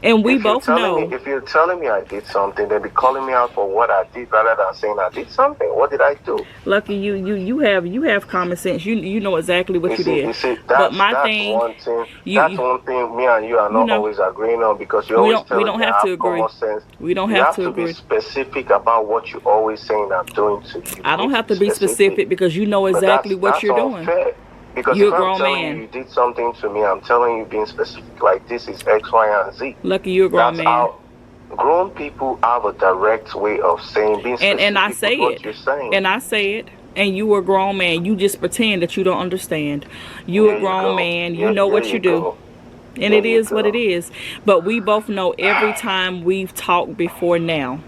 Speaker 2: And we both know.
Speaker 4: If you're telling me I did something, then be calling me out for what I did rather than saying I did something. What did I do?
Speaker 2: Lucky you have common sense. You know exactly what you did.
Speaker 4: But that's one thing me and you are not always agreeing on, because you always tell me you have common sense.
Speaker 2: We don't have to
Speaker 4: agree. You have to be specific about what you're always saying I'm doing to you.
Speaker 2: I don't have to be specific because you know exactly what you're doing.
Speaker 4: Unfair. Because
Speaker 2: you're
Speaker 4: if
Speaker 2: a grown
Speaker 4: I'm telling
Speaker 2: man.
Speaker 4: you did something to me, I'm telling you being specific, like this is X, Y, and Z.
Speaker 2: Lucky you're a grown man.
Speaker 4: How grown people have a direct way of saying, being specific
Speaker 2: and I say
Speaker 4: with
Speaker 2: it.
Speaker 4: What you're saying.
Speaker 2: And I say it. And you a grown man. You just pretend that you don't understand. You a grown man. You know what you do. And it is what it is. But we both know every time we've talked before now,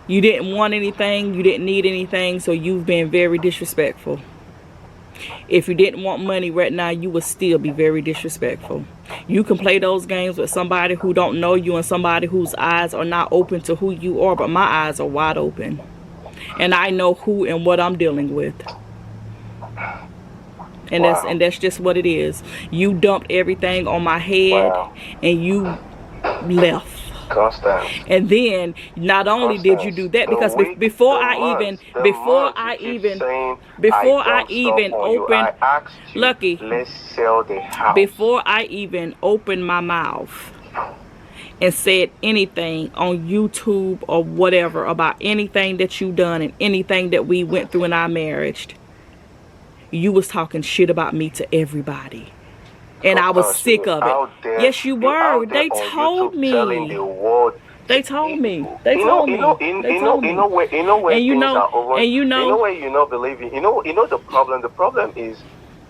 Speaker 2: you didn't want anything. You didn't need anything. So you've been very disrespectful. If you didn't want money right now, you would still be very disrespectful. You can play those games with somebody who don't know you and somebody whose eyes are not open to who you are, but my eyes are wide open. And I know who and what I'm dealing with. And that's just what it is. You dumped everything on my head and you left.
Speaker 4: Constance.
Speaker 2: And then not only did you do that, because before I even opened my mouth and said anything on YouTube or whatever about anything that you done and anything that we went through in our marriage, you was talking shit about me to everybody. And I was sick of it. Yes, you were. They told me. They told me. They told me.
Speaker 4: You know where the problem. The problem is,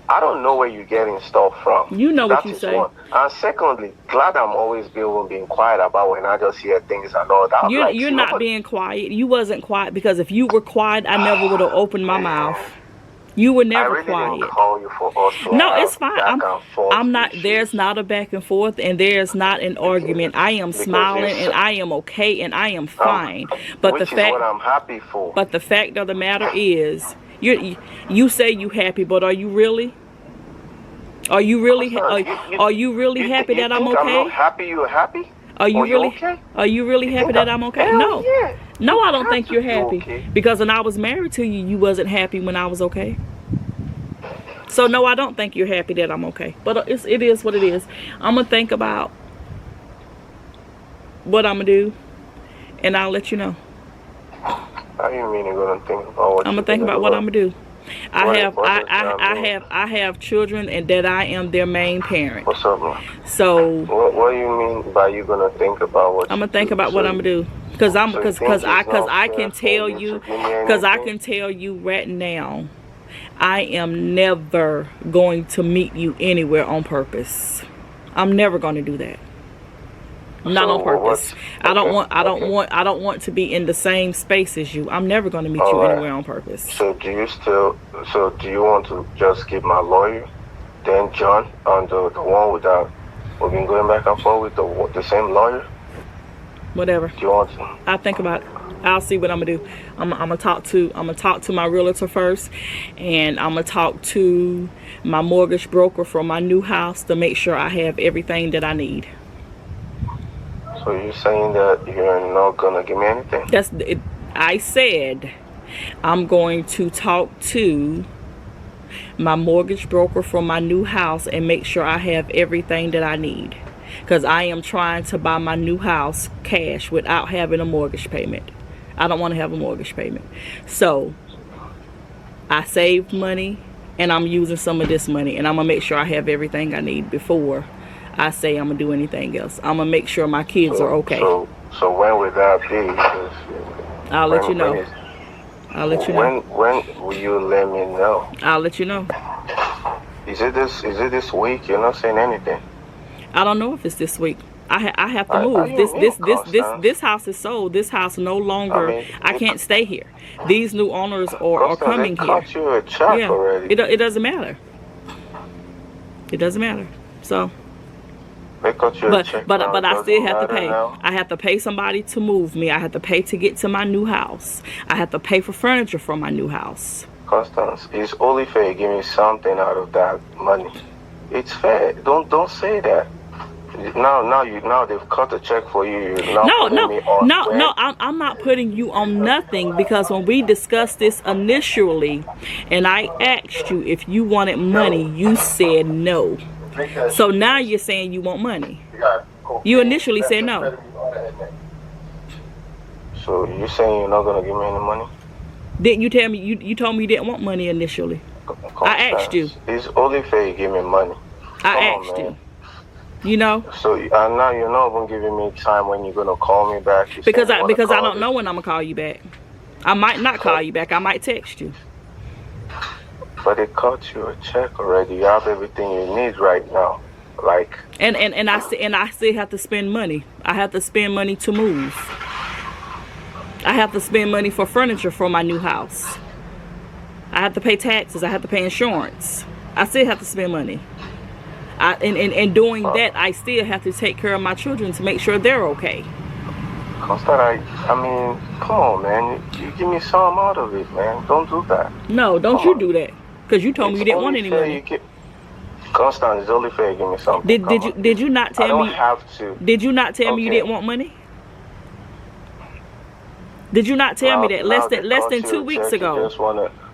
Speaker 4: I don't know where you're getting stuff from.
Speaker 2: You know what you say.
Speaker 4: One. And secondly, glad I'm always being quiet about when I just hear things and all that.
Speaker 2: You're not being quiet. You wasn't quiet, because if you were quiet, I never would have opened my mouth. You were never quiet.
Speaker 4: Didn't call you for us to
Speaker 2: no, it's fine. I'm not. There's not a back and forth, and there's not an argument. I am smiling, and I am okay, and I am fine. But
Speaker 4: which
Speaker 2: the fact,
Speaker 4: is what I'm happy for.
Speaker 2: But the fact of the matter is, you say you happy, but are you really? Are you really? Are you really happy that I'm okay?
Speaker 4: I'm not happy. You're happy.
Speaker 2: Are you really?
Speaker 4: Okay?
Speaker 2: Are you really happy that I'm okay? No.
Speaker 4: Yeah.
Speaker 2: No, I don't think you're happy.
Speaker 4: Okay.
Speaker 2: Because when I was married to you, you wasn't happy when I was okay. So no, I don't think you're happy that I'm okay. But it is what it is. I'm going to think about what I'm going to do, and I'll let you know.
Speaker 4: How you mean you're going to think about what
Speaker 2: I'm going to think about what I'm going to do. I have children, and that I am their main parent.
Speaker 4: What's up, man?
Speaker 2: So
Speaker 4: what do you mean by you gonna think about what?
Speaker 2: I'm gonna think about what I'm gonna do, because I can tell you right now, I am never going to meet you anywhere on purpose. I'm never going to do that. Not on purpose. I don't want to be in the same space as you. I'm never going to meet you anywhere on purpose.
Speaker 4: So do you want to just keep my lawyer, then John, on the one without we've been going back and forth with the same lawyer?
Speaker 2: Whatever.
Speaker 4: Do you want to?
Speaker 2: I'll think about it. I'll see what I'm gonna do. I'm gonna talk to my realtor first, and I'm gonna talk to my mortgage broker for my new house to make sure I have everything that I need.
Speaker 4: So you're saying that you're not gonna give me anything?
Speaker 2: That's it. I said I'm going to talk to my mortgage broker for my new house and make sure I have everything that I need, because I am trying to buy my new house cash without having a mortgage payment. I don't want to have a mortgage payment. So I saved money, and I'm using some of this money, and I'm gonna make sure I have everything I need before I say I'm gonna do anything else. I'm gonna make sure my kids are okay.
Speaker 4: So when will that be?
Speaker 2: I'll let you know. I'll let you know.
Speaker 4: When will you let me know?
Speaker 2: I'll let you know.
Speaker 4: Is it this week? You're not saying anything.
Speaker 2: I don't know if it's this week. I have to move. This house is sold. This house no longer. I can't stay here. These new owners are coming here.
Speaker 4: Cut you a check already.
Speaker 2: It doesn't matter. It doesn't matter. So.
Speaker 4: They cut you a check.
Speaker 2: But I still have to pay. I have to pay somebody to move me. I have to pay to get to my new house. I have to pay for furniture for my new house.
Speaker 4: Constance, it's only fair you give me something out of that money. It's fair. Don't say that. Now they've cut a check for you. No,
Speaker 2: I'm not putting you on nothing, because when we discussed this initially and I asked you if you wanted money, you said no. So now you're saying you want money. You initially said no.
Speaker 4: So you're saying you're not gonna give me any money?
Speaker 2: Didn't you tell me you told me you didn't want money initially? I asked you.
Speaker 4: It's only fair you give me money.
Speaker 2: I asked you. You know.
Speaker 4: So now you're not even giving me time when you're gonna call me back.
Speaker 2: Because I don't know when I'm gonna call you back. I might not call you back. I might text you.
Speaker 4: But they cut you a check already. You have everything you need right now. Like.
Speaker 2: And I still have to spend money. I have to spend money to move. I have to spend money for furniture for my new house. I have to pay taxes. I have to pay insurance. I still have to spend money. And doing that, I still have to take care of my children to make sure they're okay.
Speaker 4: Constance, I mean, come on, man. You give me some out of it, man. Don't do that.
Speaker 2: No, don't you do that. Because you told me you didn't want any money.
Speaker 4: Constance, it's only fair you give me something.
Speaker 2: Did you not tell me?
Speaker 4: I don't have to.
Speaker 2: Did you not tell me you didn't want money? Did you not tell me that less than 2 weeks ago?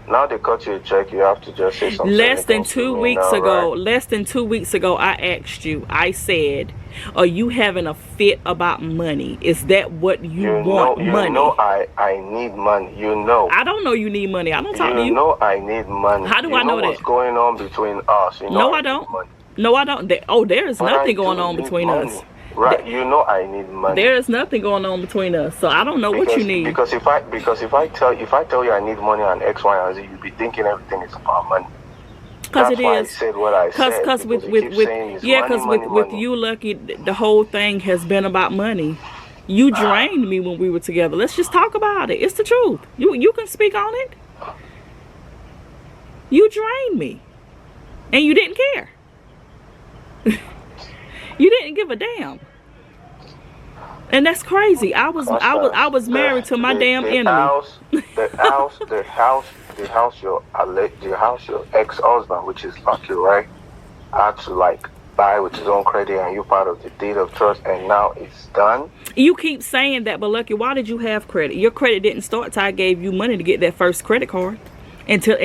Speaker 4: Now they cut you a check, you have to just say something.
Speaker 2: Less than 2 weeks ago, I asked you, I said, are you having a fit about money? Is that what you want, money?
Speaker 4: You know I need money, you know.
Speaker 2: I don't know you need money. I don't talk to you.
Speaker 4: You know I need money.
Speaker 2: How do I know that?
Speaker 4: What's going on between us? You know
Speaker 2: no, I don't. No, I don't. There is nothing going on between us.
Speaker 4: Right, you know I need money.
Speaker 2: There is nothing going on between us, so I don't know what you need.
Speaker 4: Because if I tell you I need money on X, Y, and Z, you'll be thinking everything is about money.
Speaker 2: Because it is.
Speaker 4: I said what I said.
Speaker 2: Because with you, Lucky, the whole thing has been about money. You drained me when we were together. Let's just talk about it. It's the truth. You can speak on it. You drained me, and you didn't care. You didn't give a damn. And that's crazy. I was married to my damn enemy.
Speaker 4: The house your ex-husband, which is Lucky, right, had to like buy with his own credit, and you part of the deed of trust, and now it's done.
Speaker 2: You keep saying that, but Lucky, why did you have credit? Your credit didn't start till I gave you money to get that first credit card. Until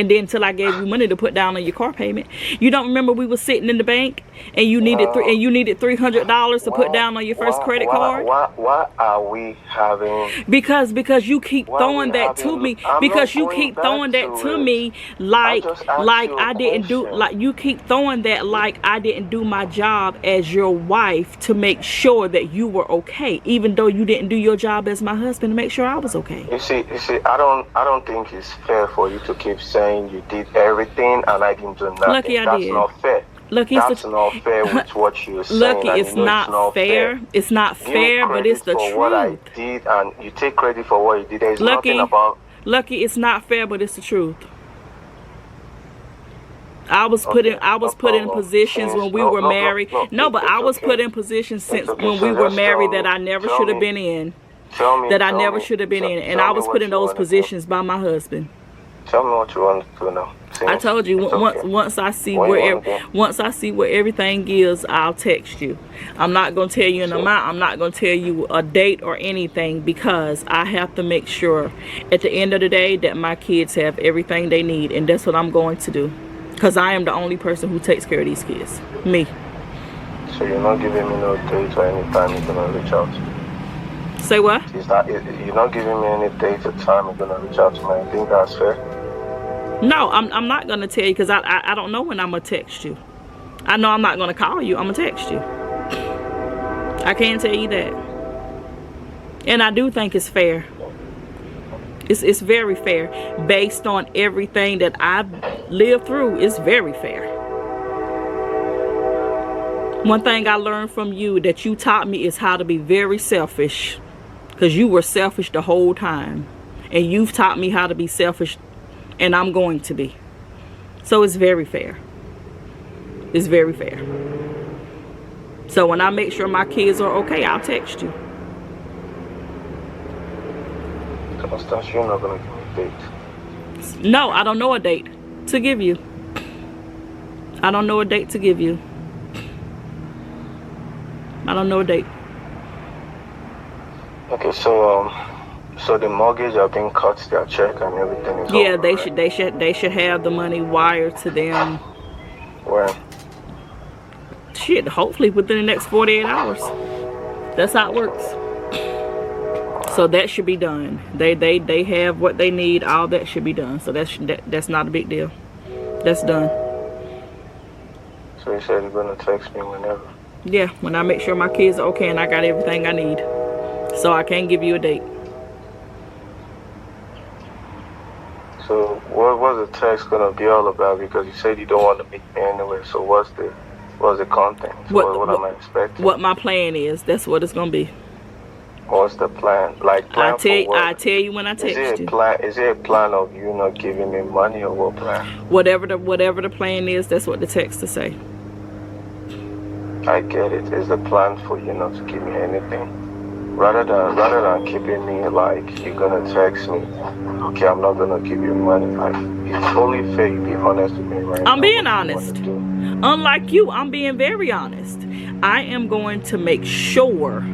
Speaker 2: I gave you money to put down on your car payment. You don't remember we were sitting in the bank and you needed $300 to put down on your first credit card?
Speaker 4: Why are we having?
Speaker 2: Because you keep throwing that to me. Because you keep throwing that to me like I didn't do, like you keep throwing that like I didn't do my job as your wife to make sure that you were okay, even though you didn't do your job as my husband to make sure I was okay.
Speaker 4: You see, I don't think it's fair for you to keep saying you did everything and I didn't do nothing.
Speaker 2: Lucky, I did.
Speaker 4: That's not fair.
Speaker 2: Lucky,
Speaker 4: that's not fair with what you're saying.
Speaker 2: Lucky, it's not fair. It's not fair, but it's the truth.
Speaker 4: What I did, and you take credit for what you did. There's nothing about.
Speaker 2: Lucky, it's not fair, but it's the truth. I was put in positions when we were married. No, but I was put in positions since when we were married that I never should have been in. That I never should have been in, and I was put in those positions by my husband.
Speaker 4: Tell me what you want to know.
Speaker 2: I told you once I see where everything is, I'll text you. I'm not gonna tell you an amount. I'm not gonna tell you a date or anything, because I have to make sure at the end of the day that my kids have everything they need, and that's what I'm going to do. Because I am the only person who takes care of these kids. Me.
Speaker 4: So you're not giving me no date or any time you're gonna reach out to me?
Speaker 2: Say what?
Speaker 4: You're not giving me any date or time you're gonna reach out to me. I think that's fair.
Speaker 2: No, I'm not gonna tell you, because I don't know when I'm gonna text you. I know I'm not gonna call you. I'm gonna text you. I can't tell you that. And I do think it's fair. It's very fair based on everything that I've lived through. It's very fair. One thing I learned from you that you taught me is how to be very selfish, because you were selfish the whole time, and you've taught me how to be selfish, and I'm going to be. So it's very fair. It's very fair. So when I make sure my kids are okay, I'll text you.
Speaker 4: Constance, you're not gonna give me a date.
Speaker 2: No, I don't know a date to give you. I don't know a date to give you. I don't know a date.
Speaker 4: Okay, so the mortgage have been cut, their check and everything is
Speaker 2: yeah,
Speaker 4: over,
Speaker 2: they should have the money wired to them.
Speaker 4: When?
Speaker 2: Shit, hopefully within the next 48 hours. That's how it works. So that should be done. They have what they need. All that should be done. So that's not a big deal. That's done.
Speaker 4: So you said you're gonna text me whenever?
Speaker 2: Yeah, when I make sure my kids are okay and I got everything I need. So I can't give you a date.
Speaker 4: So what's the text gonna be all about? Because you said you don't want to meet me anyway. So what's the content? So what am I expecting?
Speaker 2: What my plan is. That's what it's gonna be.
Speaker 4: What's the plan? Like plan for what?
Speaker 2: I tell you when I text you.
Speaker 4: Is it a plan of you not giving me money, or what plan?
Speaker 2: Whatever the plan is, that's what the text to say.
Speaker 4: I get it. Is the plan for you not to give me anything? Rather than keeping me like you're gonna text me, okay, I'm not gonna give you money. Like, it's only fair you be honest with me right now.
Speaker 2: I'm being honest. Unlike you, I'm being very honest. I am going to make sure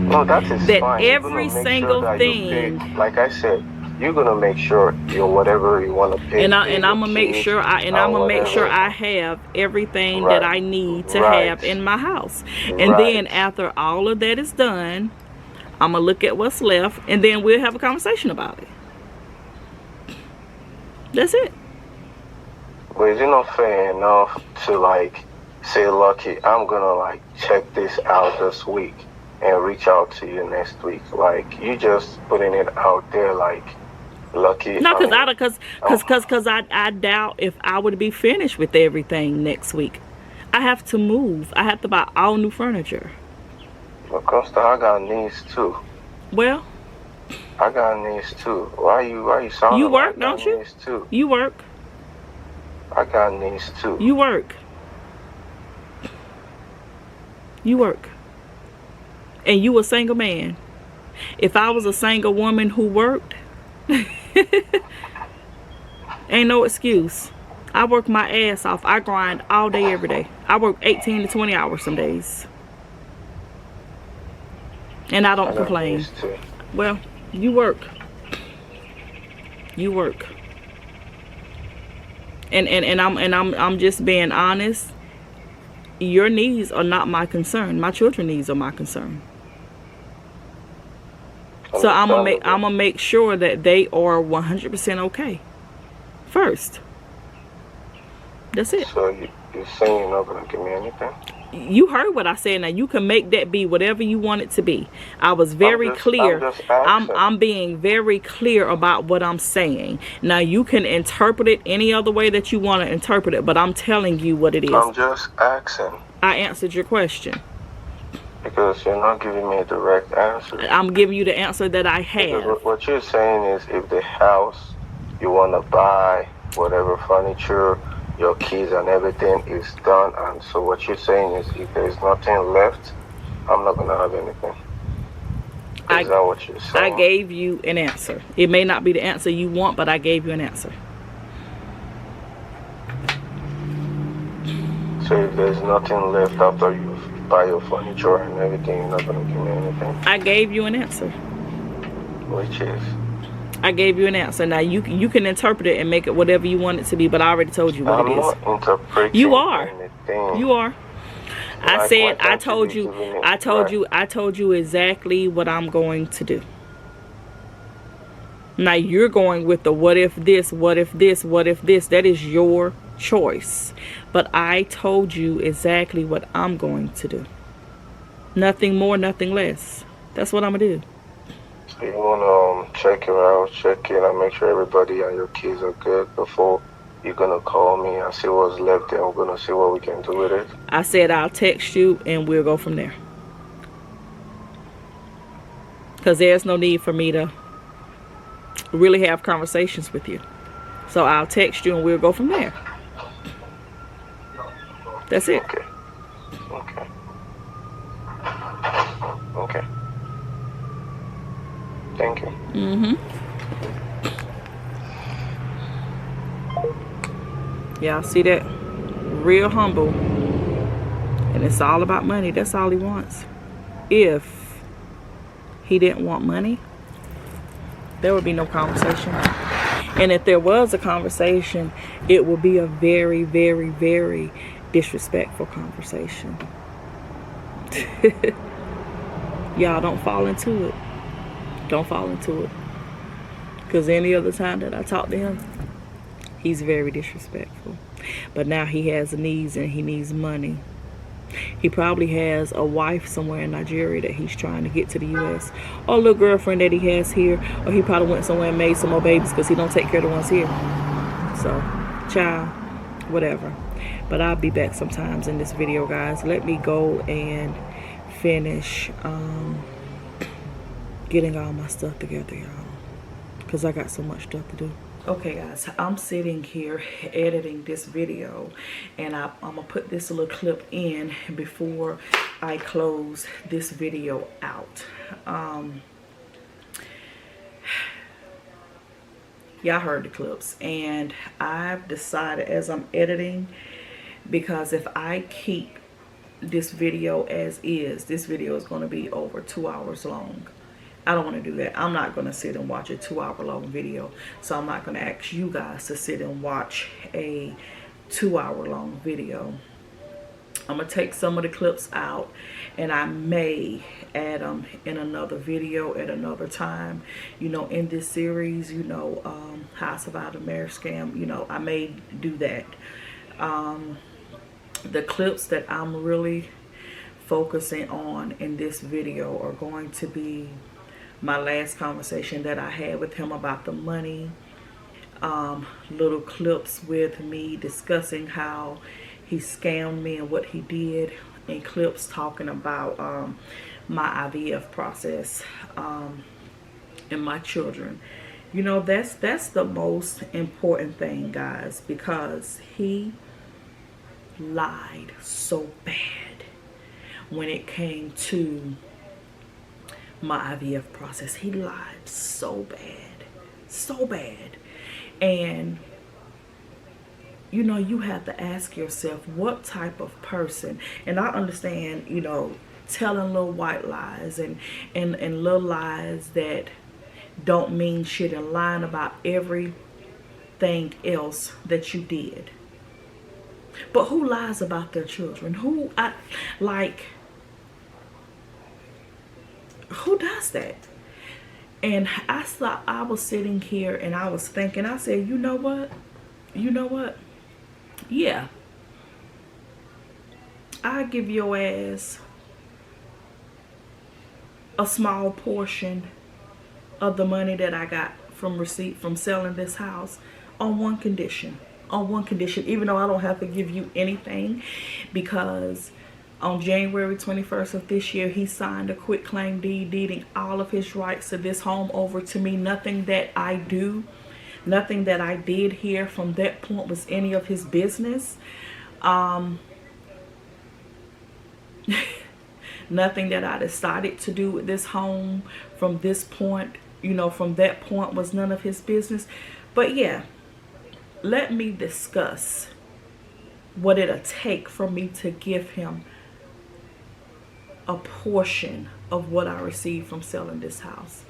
Speaker 4: that
Speaker 2: fine. Every single thing,
Speaker 4: like I said, you're gonna make sure you're whatever you want to pay.
Speaker 2: And I'm gonna make sure I have everything that I need to have in my house. And then after all of that is done, I'm gonna look at what's left, and then we'll have a conversation about it. That's it.
Speaker 4: But is it not fair enough to like say, Lucky, I'm gonna like check this out this week and reach out to you next week? Like, you just putting it out there like, Lucky.
Speaker 2: No, because I doubt if I would be finished with everything next week. I have to move. I have to buy all new furniture.
Speaker 4: Of course, I got needs too.
Speaker 2: Well,
Speaker 4: I got needs too. Why you sounding?
Speaker 2: You work,
Speaker 4: like
Speaker 2: don't you?
Speaker 4: Needs too?
Speaker 2: You work.
Speaker 4: I got needs too.
Speaker 2: You work. You work. And you a single man. If I was a single woman who worked, ain't no excuse. I work my ass off. I grind all day, every day. I work 18 to 20 hours some days. And I don't complain. Well, you work. You work. And I'm just being honest. Your needs are not my concern. My children's needs are my concern. So I'm gonna make sure that they are 100% okay first. That's it.
Speaker 4: So you're saying you're not gonna give me anything?
Speaker 2: You heard what I said. Now you can make that be whatever you want it to be. I was very clear. I'm being very clear about what I'm saying. Now you can interpret it any other way that you want to interpret it, but I'm telling you what it is.
Speaker 4: I'm just asking.
Speaker 2: I answered your question.
Speaker 4: Because you're not giving me a direct answer.
Speaker 2: I'm giving you the answer that I have.
Speaker 4: Because what you're saying is, if the house you want to buy, whatever furniture, your keys and everything is done, and so what you're saying is, if there's nothing left, I'm not going to have anything. Is that what you're saying?
Speaker 2: I gave you an answer. It may not be the answer you want, but I gave you an answer.
Speaker 4: So if there's nothing left after you buy your furniture and everything, you're not going to give me anything?
Speaker 2: I gave you an answer.
Speaker 4: Which is?
Speaker 2: I gave you an answer. Now you can interpret it and make it whatever you want it to be, but I already told you what it is.
Speaker 4: I'm not interpreting
Speaker 2: you are.
Speaker 4: anything.
Speaker 2: You are. I said, I told you exactly what I'm going to do. Now you're going with the what if this, what if this, what if this. That is your choice. But I told you exactly what I'm going to do. Nothing more, nothing less. That's what I'm going to do.
Speaker 4: So you want to check it out, check in, and make sure everybody and your kids are good before you're going to call me and see what's left, and we're going to see what we can do with it?
Speaker 2: I said I'll text you and we'll go from there. Because there's no need for me to really have conversations with you. So I'll text you and we'll go from there. That's it.
Speaker 4: Okay. Okay. Okay. Thank you.
Speaker 2: Yeah, see that? Real humble. And it's all about money. That's all he wants. If he didn't want money, there would be no conversation. And if there was a conversation, it would be a very, very, very disrespectful conversation. Y'all don't fall into it. Don't fall into it. Because any other time that I talk to him, he's very disrespectful. But now he has needs and he needs money. He probably has a wife somewhere in Nigeria that he's trying to get to the U.S. Or a little girlfriend that he has here. Or he probably went somewhere and made some more babies because he don't take care of the ones here. So, child, whatever. But I'll be back sometimes in this video, guys. Let me go and finish getting all my stuff together, y'all, because I got so much stuff to do. Okay guys, I'm sitting here editing this video, and I'm gonna put this little clip in before I close this video out. Y'all heard the clips, and I've decided as I'm editing, because if I keep this video as is, this video is going to be over 2 hours long. I don't want to do that. I'm not going to sit and watch a 2 hour long video, so I'm not going to ask you guys to sit and watch a 2 hour long video. I'm going to take some of the clips out, and I may add them in another video at another time, you know, in this series, you know, how I survived a marriage scam. You know, I may do that. The clips that I'm really focusing on in this video are going to be my last conversation that I had with him about the money, little clips with me discussing how he scammed me and what he did, and clips talking about my IVF process and my children. You know, that's the most important thing, guys, because he lied so bad when it came to my IVF process. He lied so bad. And you know, you have to ask yourself, what type of person? And I understand, you know, telling little white lies and little lies that don't mean shit, and lying about everything else that you did. But who lies about their children? Who does that? And I was sitting here and I was thinking, I said, you know what? Yeah, I give your ass a small portion of the money that I got from receipt from selling this house on one condition. Even though I don't have to give you anything, because on January 21st of this year, he signed a quitclaim deed deeding all of his rights to this home over to me. Nothing that I do, nothing that I did here from that point was any of his business. Nothing that I decided to do with this home from this point, you know, from that point was none of his business. But yeah, let me discuss what it'll take for me to give him a portion of what I received from selling this house.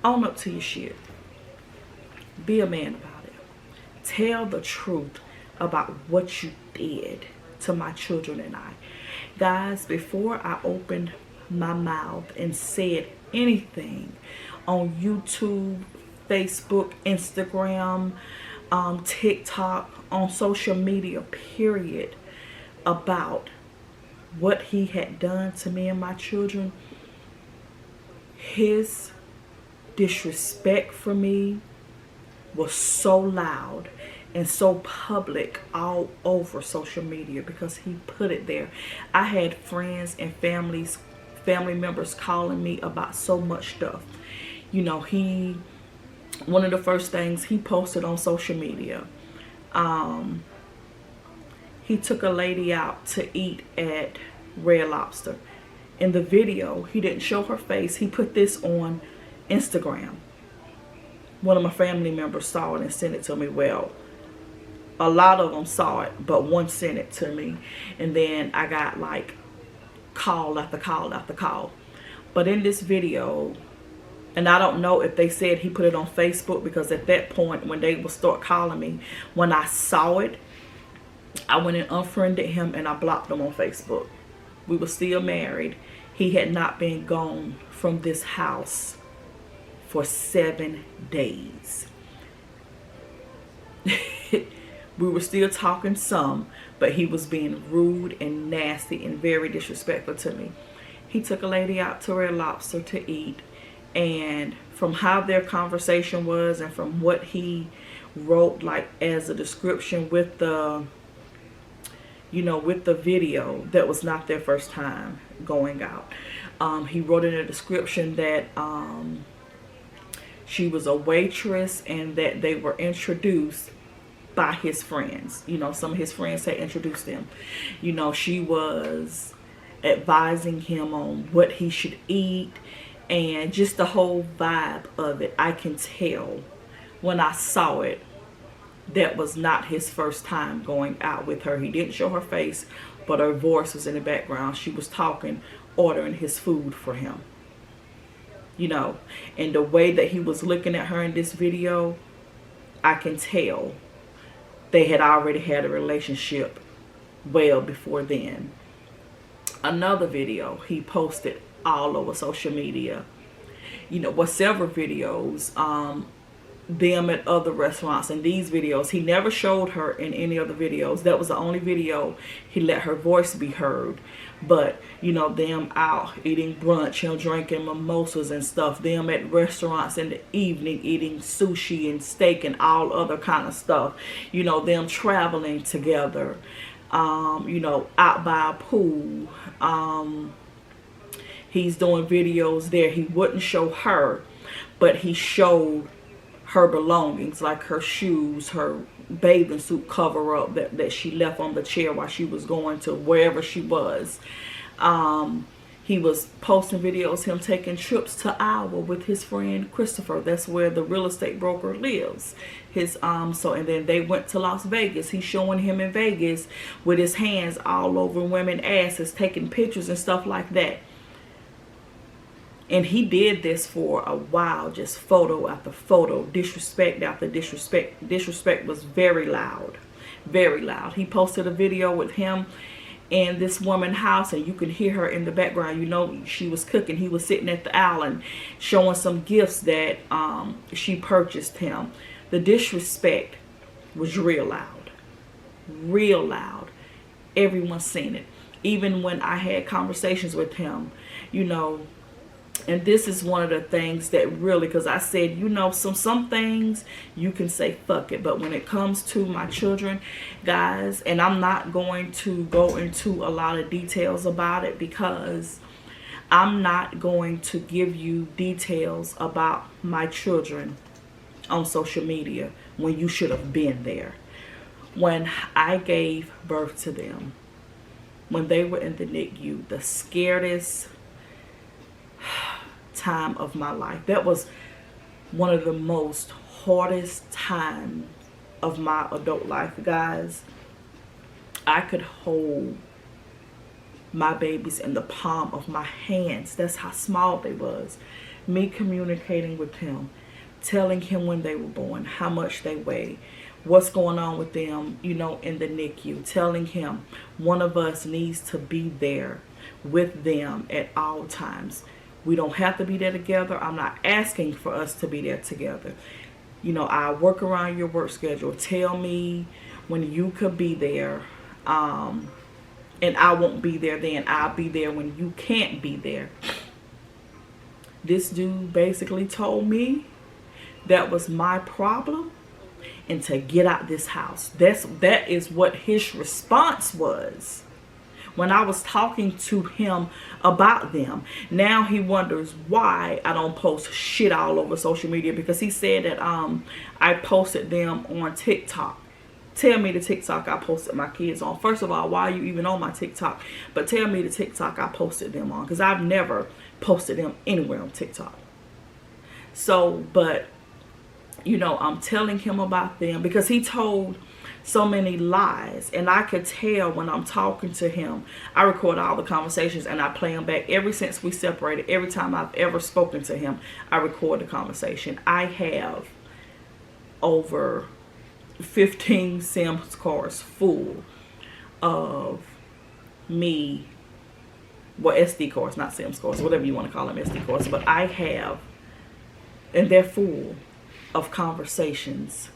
Speaker 2: Own up to your shit. Be a man about it. Tell the truth about what you did to my children and I. Guys, before I opened my mouth and said anything on YouTube, Facebook, Instagram, TikTok, on social media, period, about what he had done to me and my children, his disrespect for me was so loud and so public all over social media, because he put it there. I had friends and family members calling me about so much stuff. You know, one of the first things he posted on social media, he took a lady out to eat at Red Lobster. In the video, he didn't show her face. He put this on Instagram. One of my family members saw it and sent it to me. Well, a lot of them saw it, but one sent it to me. And then I got like call after call after call. But in this video, and I don't know if they said he put it on Facebook, because at that point when they would start calling me, when I saw it, I went and unfriended him and I blocked him on Facebook. We were still married. He had not been gone from this house for 7 days. We were still talking some, but he was being rude and nasty and very disrespectful to me. He took a lady out to Red Lobster to eat, and from how their conversation was and from what he wrote like as a description with the you know, with the video, that was not their first time going out. He wrote in a description that she was a waitress and that they were introduced by his friends. You know, some of his friends had introduced them. You know, she was advising him on what he should eat and just the whole vibe of it. I can tell when I saw it, that was not his first time going out with her. He didn't show her face, but her voice was in the background. She was talking, ordering his food for him. You know, and the way that he was looking at her in this video, I can tell they had already had a relationship well before then. Another video he posted all over social media, you know, with several videos, them at other restaurants. In these videos, he never showed her in any other videos. That was the only video he let her voice be heard. But, you know, them out eating brunch, you know, drinking mimosas and stuff. Them at restaurants in the evening eating sushi and steak and all other kind of stuff. You know, them traveling together. You know, out by a pool. He's doing videos there. He wouldn't show her, but he showed her belongings, like her shoes, her bathing suit cover up that she left on the chair while she was going to wherever she was. He was posting videos, him taking trips to Iowa with his friend Christopher. That's where the real estate broker lives. And then they went to Las Vegas. He's showing him in Vegas with his hands all over women's asses, taking pictures and stuff like that. And he did this for a while, just photo after photo, disrespect after disrespect. Disrespect was very loud, very loud. He posted a video with him in this woman's house, and you could hear her in the background. You know, she was cooking. He was sitting at the island showing some gifts that she purchased him. The disrespect was real loud, real loud. Everyone's seen it. Even when I had conversations with him, you know. And this is one of the things that really, because I said, you know, some things you can say fuck it, but when it comes to my children, guys, and I'm not going to go into a lot of details about it, because I'm not going to give you details about my children on social media when you should have been there. When I gave birth to them, when they were in the NICU, the scaredest time of my life. That was one of the most hardest times of my adult life, guys. I could hold my babies in the palm of my hands. That's how small they was. Me communicating with him, telling him when they were born, how much they weigh, what's going on with them, you know, in the NICU, telling him one of us needs to be there with them at all times. We don't have to be there together. I'm not asking for us to be there together. You know, I work around your work schedule. Tell me when you could be there, and I won't be there then. I'll be there when you can't be there. This dude basically told me that was my problem and to get out this house. That is what his response was when I was talking to him about them. Now he wonders why I don't post shit all over social media, because he said that I posted them on TikTok. Tell me the TikTok I posted my kids on. First of all, why are you even on my TikTok? But tell me the TikTok I posted them on, because I've never posted them anywhere on TikTok. So, but, you know, I'm telling him about them because he told so many lies, and I could tell when I'm talking to him. I record all the conversations and I play them back. Ever since we separated, every time I've ever spoken to him, I record the conversation. I have over 15 Sims cards full of me, well, SD cards, not Sims cards, whatever you want to call them, SD cards, but I have, and they're full of conversations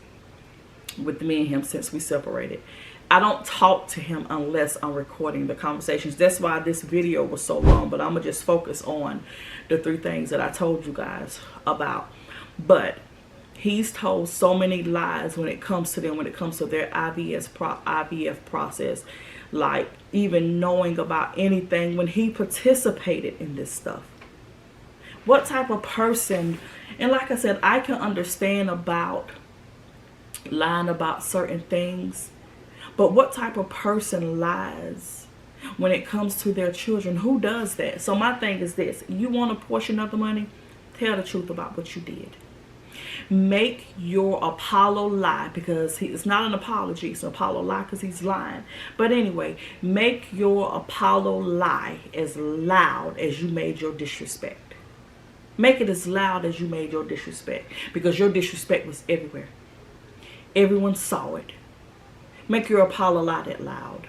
Speaker 2: with me and him since we separated. I don't talk to him unless I'm recording the conversations. That's why this video was so long, but I'm gonna just focus on the 3 things that I told you guys about. But He's told so many lies when it comes to them, when it comes to their IVF process, like even knowing about anything when he participated in this stuff. What type of person, and like I said, I can understand about lying about certain things, but what type of person lies when it comes to their children? Who does that? So my thing is this: you want a portion of the money, tell the truth about what you did. Make your Apollo lie, because it's not an apology, it's an Apollo lie because he's lying. But anyway, make your Apollo lie as loud as you made your disrespect. Make it as loud as you made your disrespect, because your disrespect was everywhere. Everyone saw it. Make your Apollo lie that loud.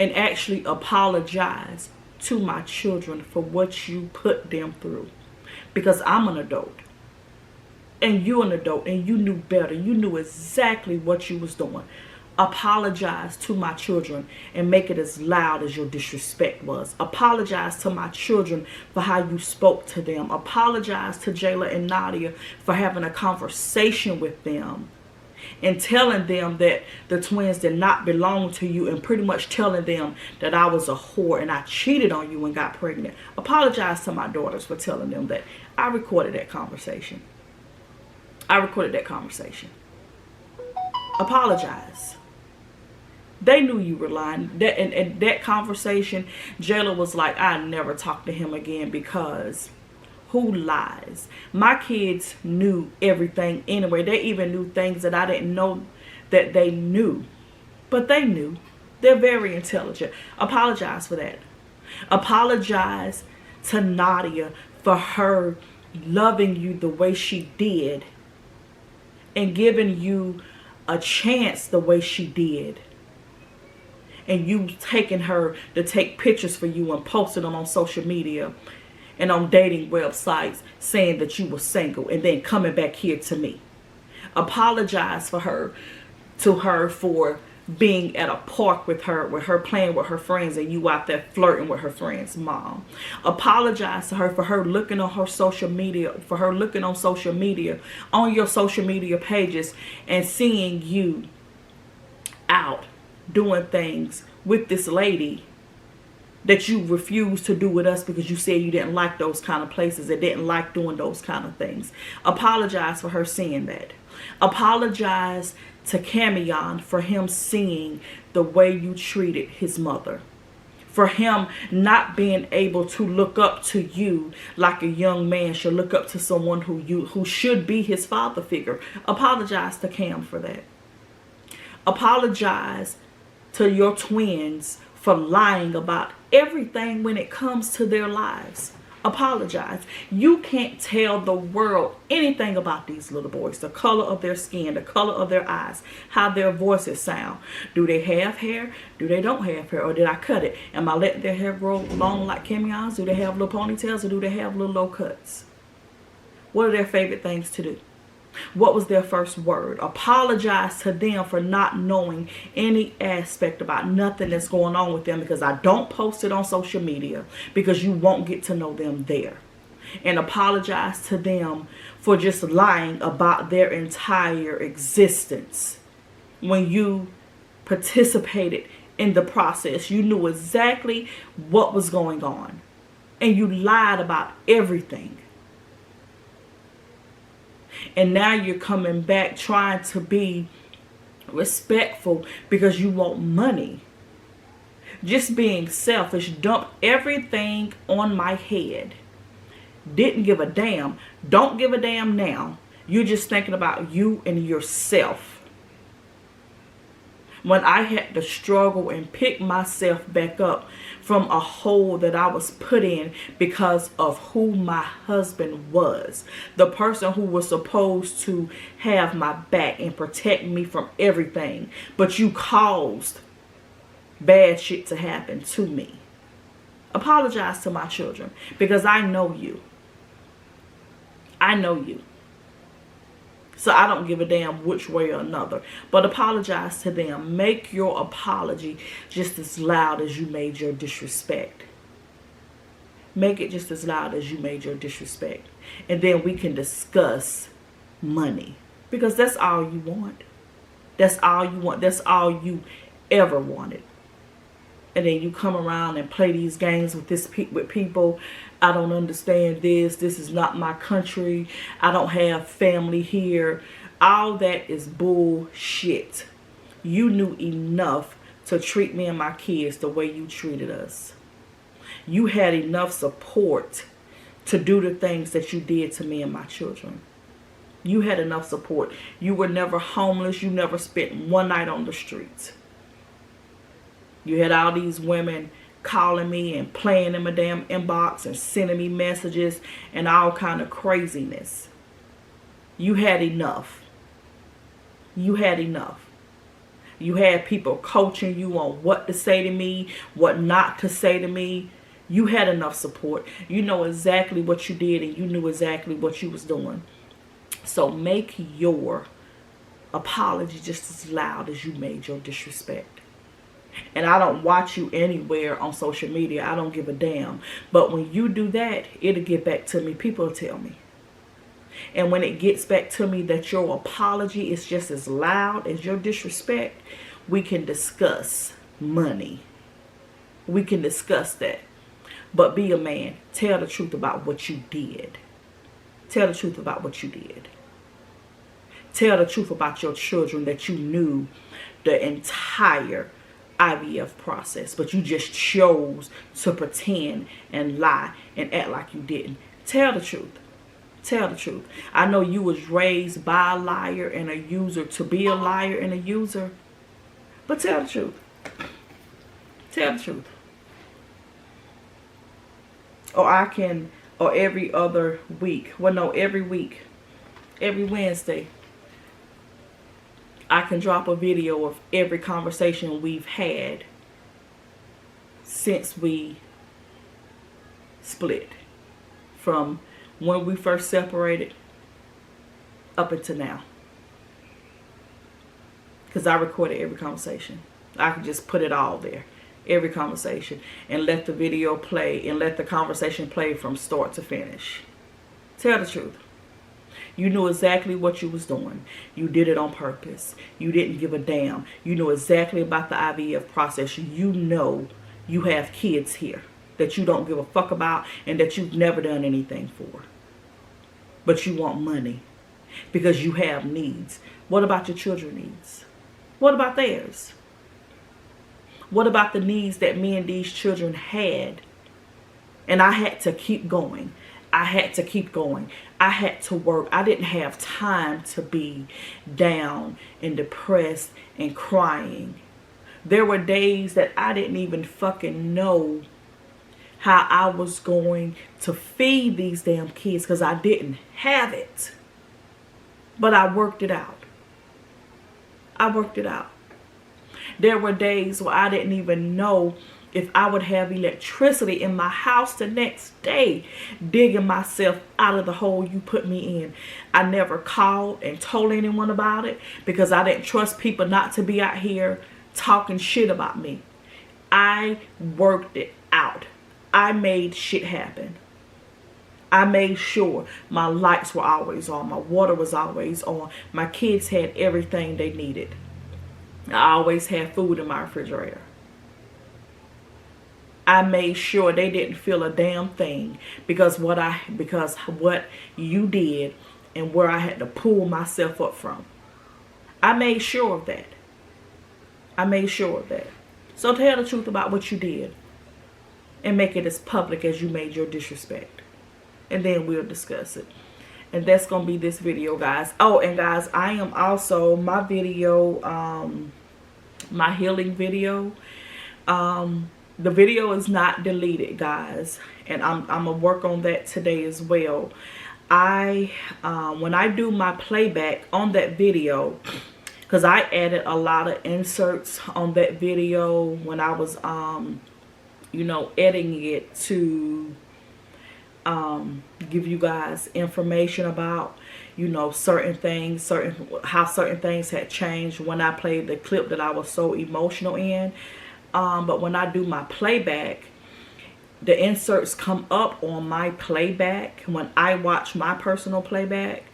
Speaker 2: And actually apologize to my children for what you put them through. Because I'm an adult. And you're an adult. And you knew better. You knew exactly what you was doing. Apologize to my children and make it as loud as your disrespect was. Apologize to my children for how you spoke to them. Apologize to Jayla and Nadia for having a conversation with them and telling them that the twins did not belong to you, and pretty much telling them that I was a whore and I cheated on you and got pregnant. Apologize to my daughters for telling them that. I recorded that conversation. Apologize. They knew you were lying. And that conversation, Jayla was like, I never talk to him again, because who lies? My kids knew everything anyway. They even knew things that I didn't know that they knew. But they knew. They're very intelligent. Apologize for that. Apologize to Nadia for her loving you the way she did and giving you a chance the way she did. And you taking her to take pictures for you and posting them on social media and on dating websites saying that you were single, and then coming back here to me. Apologize to her for being at a park with her playing with her friends, and you out there flirting with her friend's mom. Apologize to her for her looking on her social media, on your social media pages, and seeing you out doing things with this lady that you refused to do with us because you said you didn't like those kind of places and didn't like doing those kind of things. Apologize for her seeing that. Apologize to Camion for him seeing the way you treated his mother. For him not being able to look up to you like a young man should look up to someone who should be his father figure. Apologize to Cam for that. Apologize to your twins for lying about everything when it comes to their lives. Apologize. You can't tell the world anything about these little boys. The color of their skin, the color of their eyes, how their voices sound. Do they have hair? Do they don't have hair? Or did I cut it? Am I letting their hair grow long like Camion's? Do they have little ponytails, or do they have little low cuts? What are their favorite things to do? What was their first word? Apologize to them for not knowing any aspect about nothing that's going on with them, because I don't post it on social media, because you won't get to know them there. And apologize to them for just lying about their entire existence. When you participated in the process, you knew exactly what was going on, and you lied about everything. And now you're coming back trying to be respectful because you want money. Just being selfish. Dumped everything on my head. Didn't give a damn. Don't give a damn now. You're just thinking about you and yourself. When I had to struggle and pick myself back up from a hole that I was put in because of who my husband was. The person who was supposed to have my back and protect me from everything. But you caused bad shit to happen to me. Apologize to my children, because I know you. I know you. So I don't give a damn which way or another. But apologize to them. Make your apology just as loud as you made your disrespect. Make it just as loud as you made your disrespect. And then we can discuss money. Because that's all you want. That's all you want. That's all you ever wanted. And then you come around and play these games with people. I don't understand this. This is not my country. I don't have family here. All that is bullshit. You knew enough to treat me and my kids the way you treated us. You had enough support to do the things that you did to me and my children. You had enough support. You were never homeless. You never spent one night on the streets. You had all these women calling me and playing in my damn inbox and sending me messages and all kind of craziness. You had enough. You had enough. You had people coaching you on what to say to me, what not to say to me. You had enough support. You know exactly what you did and you knew exactly what you was doing. So make your apology just as loud as you made your disrespect. And I don't watch you anywhere on social media. I don't give a damn. But when you do that, it'll get back to me. People will tell me. And when it gets back to me that your apology is just as loud as your disrespect, we can discuss money. We can discuss that. But be a man. Tell the truth about what you did. Tell the truth about what you did. Tell the truth about your children, that you knew the entire IVF process, but you just chose to pretend and lie and act like you didn't. Tell the truth. Tell the truth. I know you was raised by a liar and a user to be a liar and a user, but tell the truth. Tell the truth. Or every other week. Well, no, every week. Every Wednesday. I can drop a video of every conversation we've had since we split. From when we first separated up until now. Because I recorded every conversation. I can just put it all there. Every conversation. And let the video play. And let the conversation play from start to finish. Tell the truth. You knew exactly what you was doing. You did it on purpose. You didn't give a damn. You know exactly about the IVF process. You know you have kids here that you don't give a fuck about and that you've never done anything for. But you want money because you have needs. What about your children's needs? What about theirs? What about the needs that me and these children had? And I had to keep going. I had to keep going. I had to work. I didn't have time to be down and depressed and crying. There were days that I didn't even fucking know how I was going to feed these damn kids because I didn't have it. But I worked it out. I worked it out. There were days where I didn't even know if I would have electricity in my house the next day, digging myself out of the hole you put me in. I never called and told anyone about it because I didn't trust people not to be out here talking shit about me. I worked it out. I made shit happen. I made sure my lights were always on. My water was always on. My kids had everything they needed. I always had food in my refrigerator. I made sure they didn't feel a damn thing because what you did and where I had to pull myself up from. I made sure of that. I made sure of that. So tell the truth about what you did and make it as public as you made your disrespect. And then we'll discuss it. And that's going to be this video, guys. Oh, and guys, I am also, my video, my healing video, the video is not deleted, guys, and I'm gonna work on that today as well. When I do my playback on that video, because I added a lot of inserts on that video when I was editing it to give you guys information about certain things, how certain things had changed when I played the clip that I was so emotional in. But when I do my playback, the inserts come up on my playback when I watch my personal playback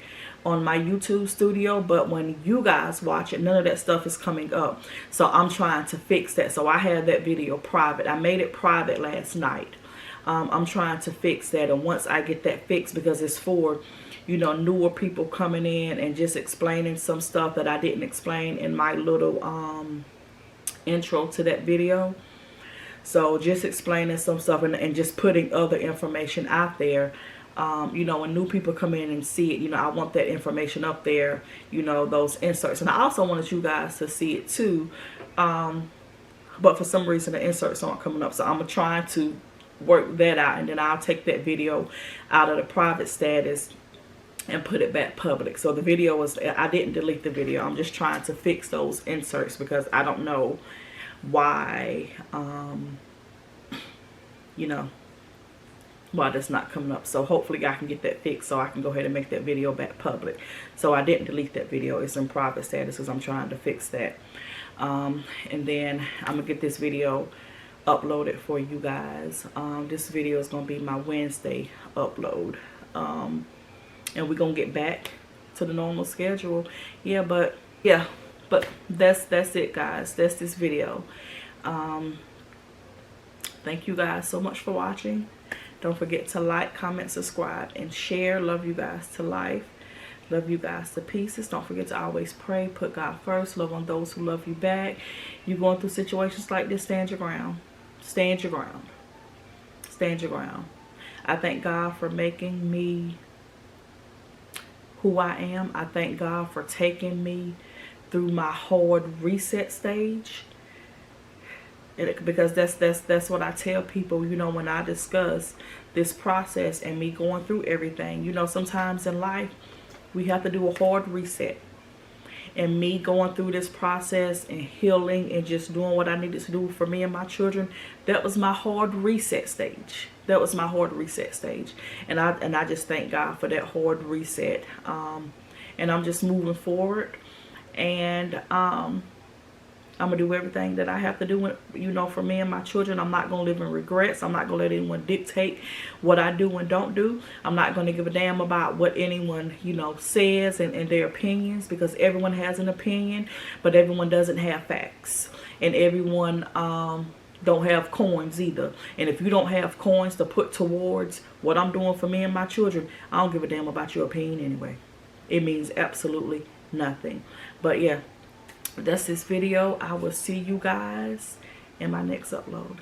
Speaker 2: on my YouTube studio, but when you guys watch it, none of that stuff is coming up. So I'm trying to fix that. So I had that video private. I made it private last night. I'm trying to fix that, and once I get that fixed, because it's for, you know, newer people coming in and just explaining some stuff that I didn't explain in my little intro to that video. So just explaining some stuff and just putting other information out there. You know, when new people come in and see it, you know, I want that information up there, you know, those inserts. And I also wanted you guys to see it too. But for some reason, the inserts aren't coming up. So I'm trying to work that out. And then I'll take that video out of the private status and put it back public. So the video was, I didn't delete the video. I'm just trying to fix those inserts because I don't know why, you know, why that's not coming up. So hopefully I can get that fixed so I can go ahead and make that video back public. So I didn't delete that video. It's in private status because I'm trying to fix that. And then I'm gonna get this video uploaded for you guys. This video is gonna be my Wednesday upload. And we're gonna get back to the normal schedule. But that's it, guys. That's this video. Thank you guys so much for watching. Don't forget to like, comment, subscribe, and share. Love you guys to life. Love you guys to pieces. Don't forget to always pray. Put God first. Love on those who love you back. You're going through situations like this, stand your ground. Stand your ground. Stand your ground. I thank God for making me who I am. I thank God for taking me through my hard reset stage. Because that's what I tell people, you know, when I discuss this process and me going through everything. You know, sometimes in life we have to do a hard reset. And me going through this process and healing and just doing what I needed to do for me and my children, that was my hard reset stage. That was my hard reset stage. And I just thank God for that hard reset. And I'm just moving forward. And I'm going to do everything that I have to do, you know, for me and my children. I'm not going to live in regrets. I'm not going to let anyone dictate what I do and don't do. I'm not going to give a damn about what anyone, you know, says and their opinions, because everyone has an opinion, but everyone doesn't have facts. And everyone don't have coins either. And if you don't have coins to put towards what I'm doing for me and my children, I don't give a damn about your opinion anyway. It means absolutely nothing. But yeah, that's this video. I will see you guys in my next upload.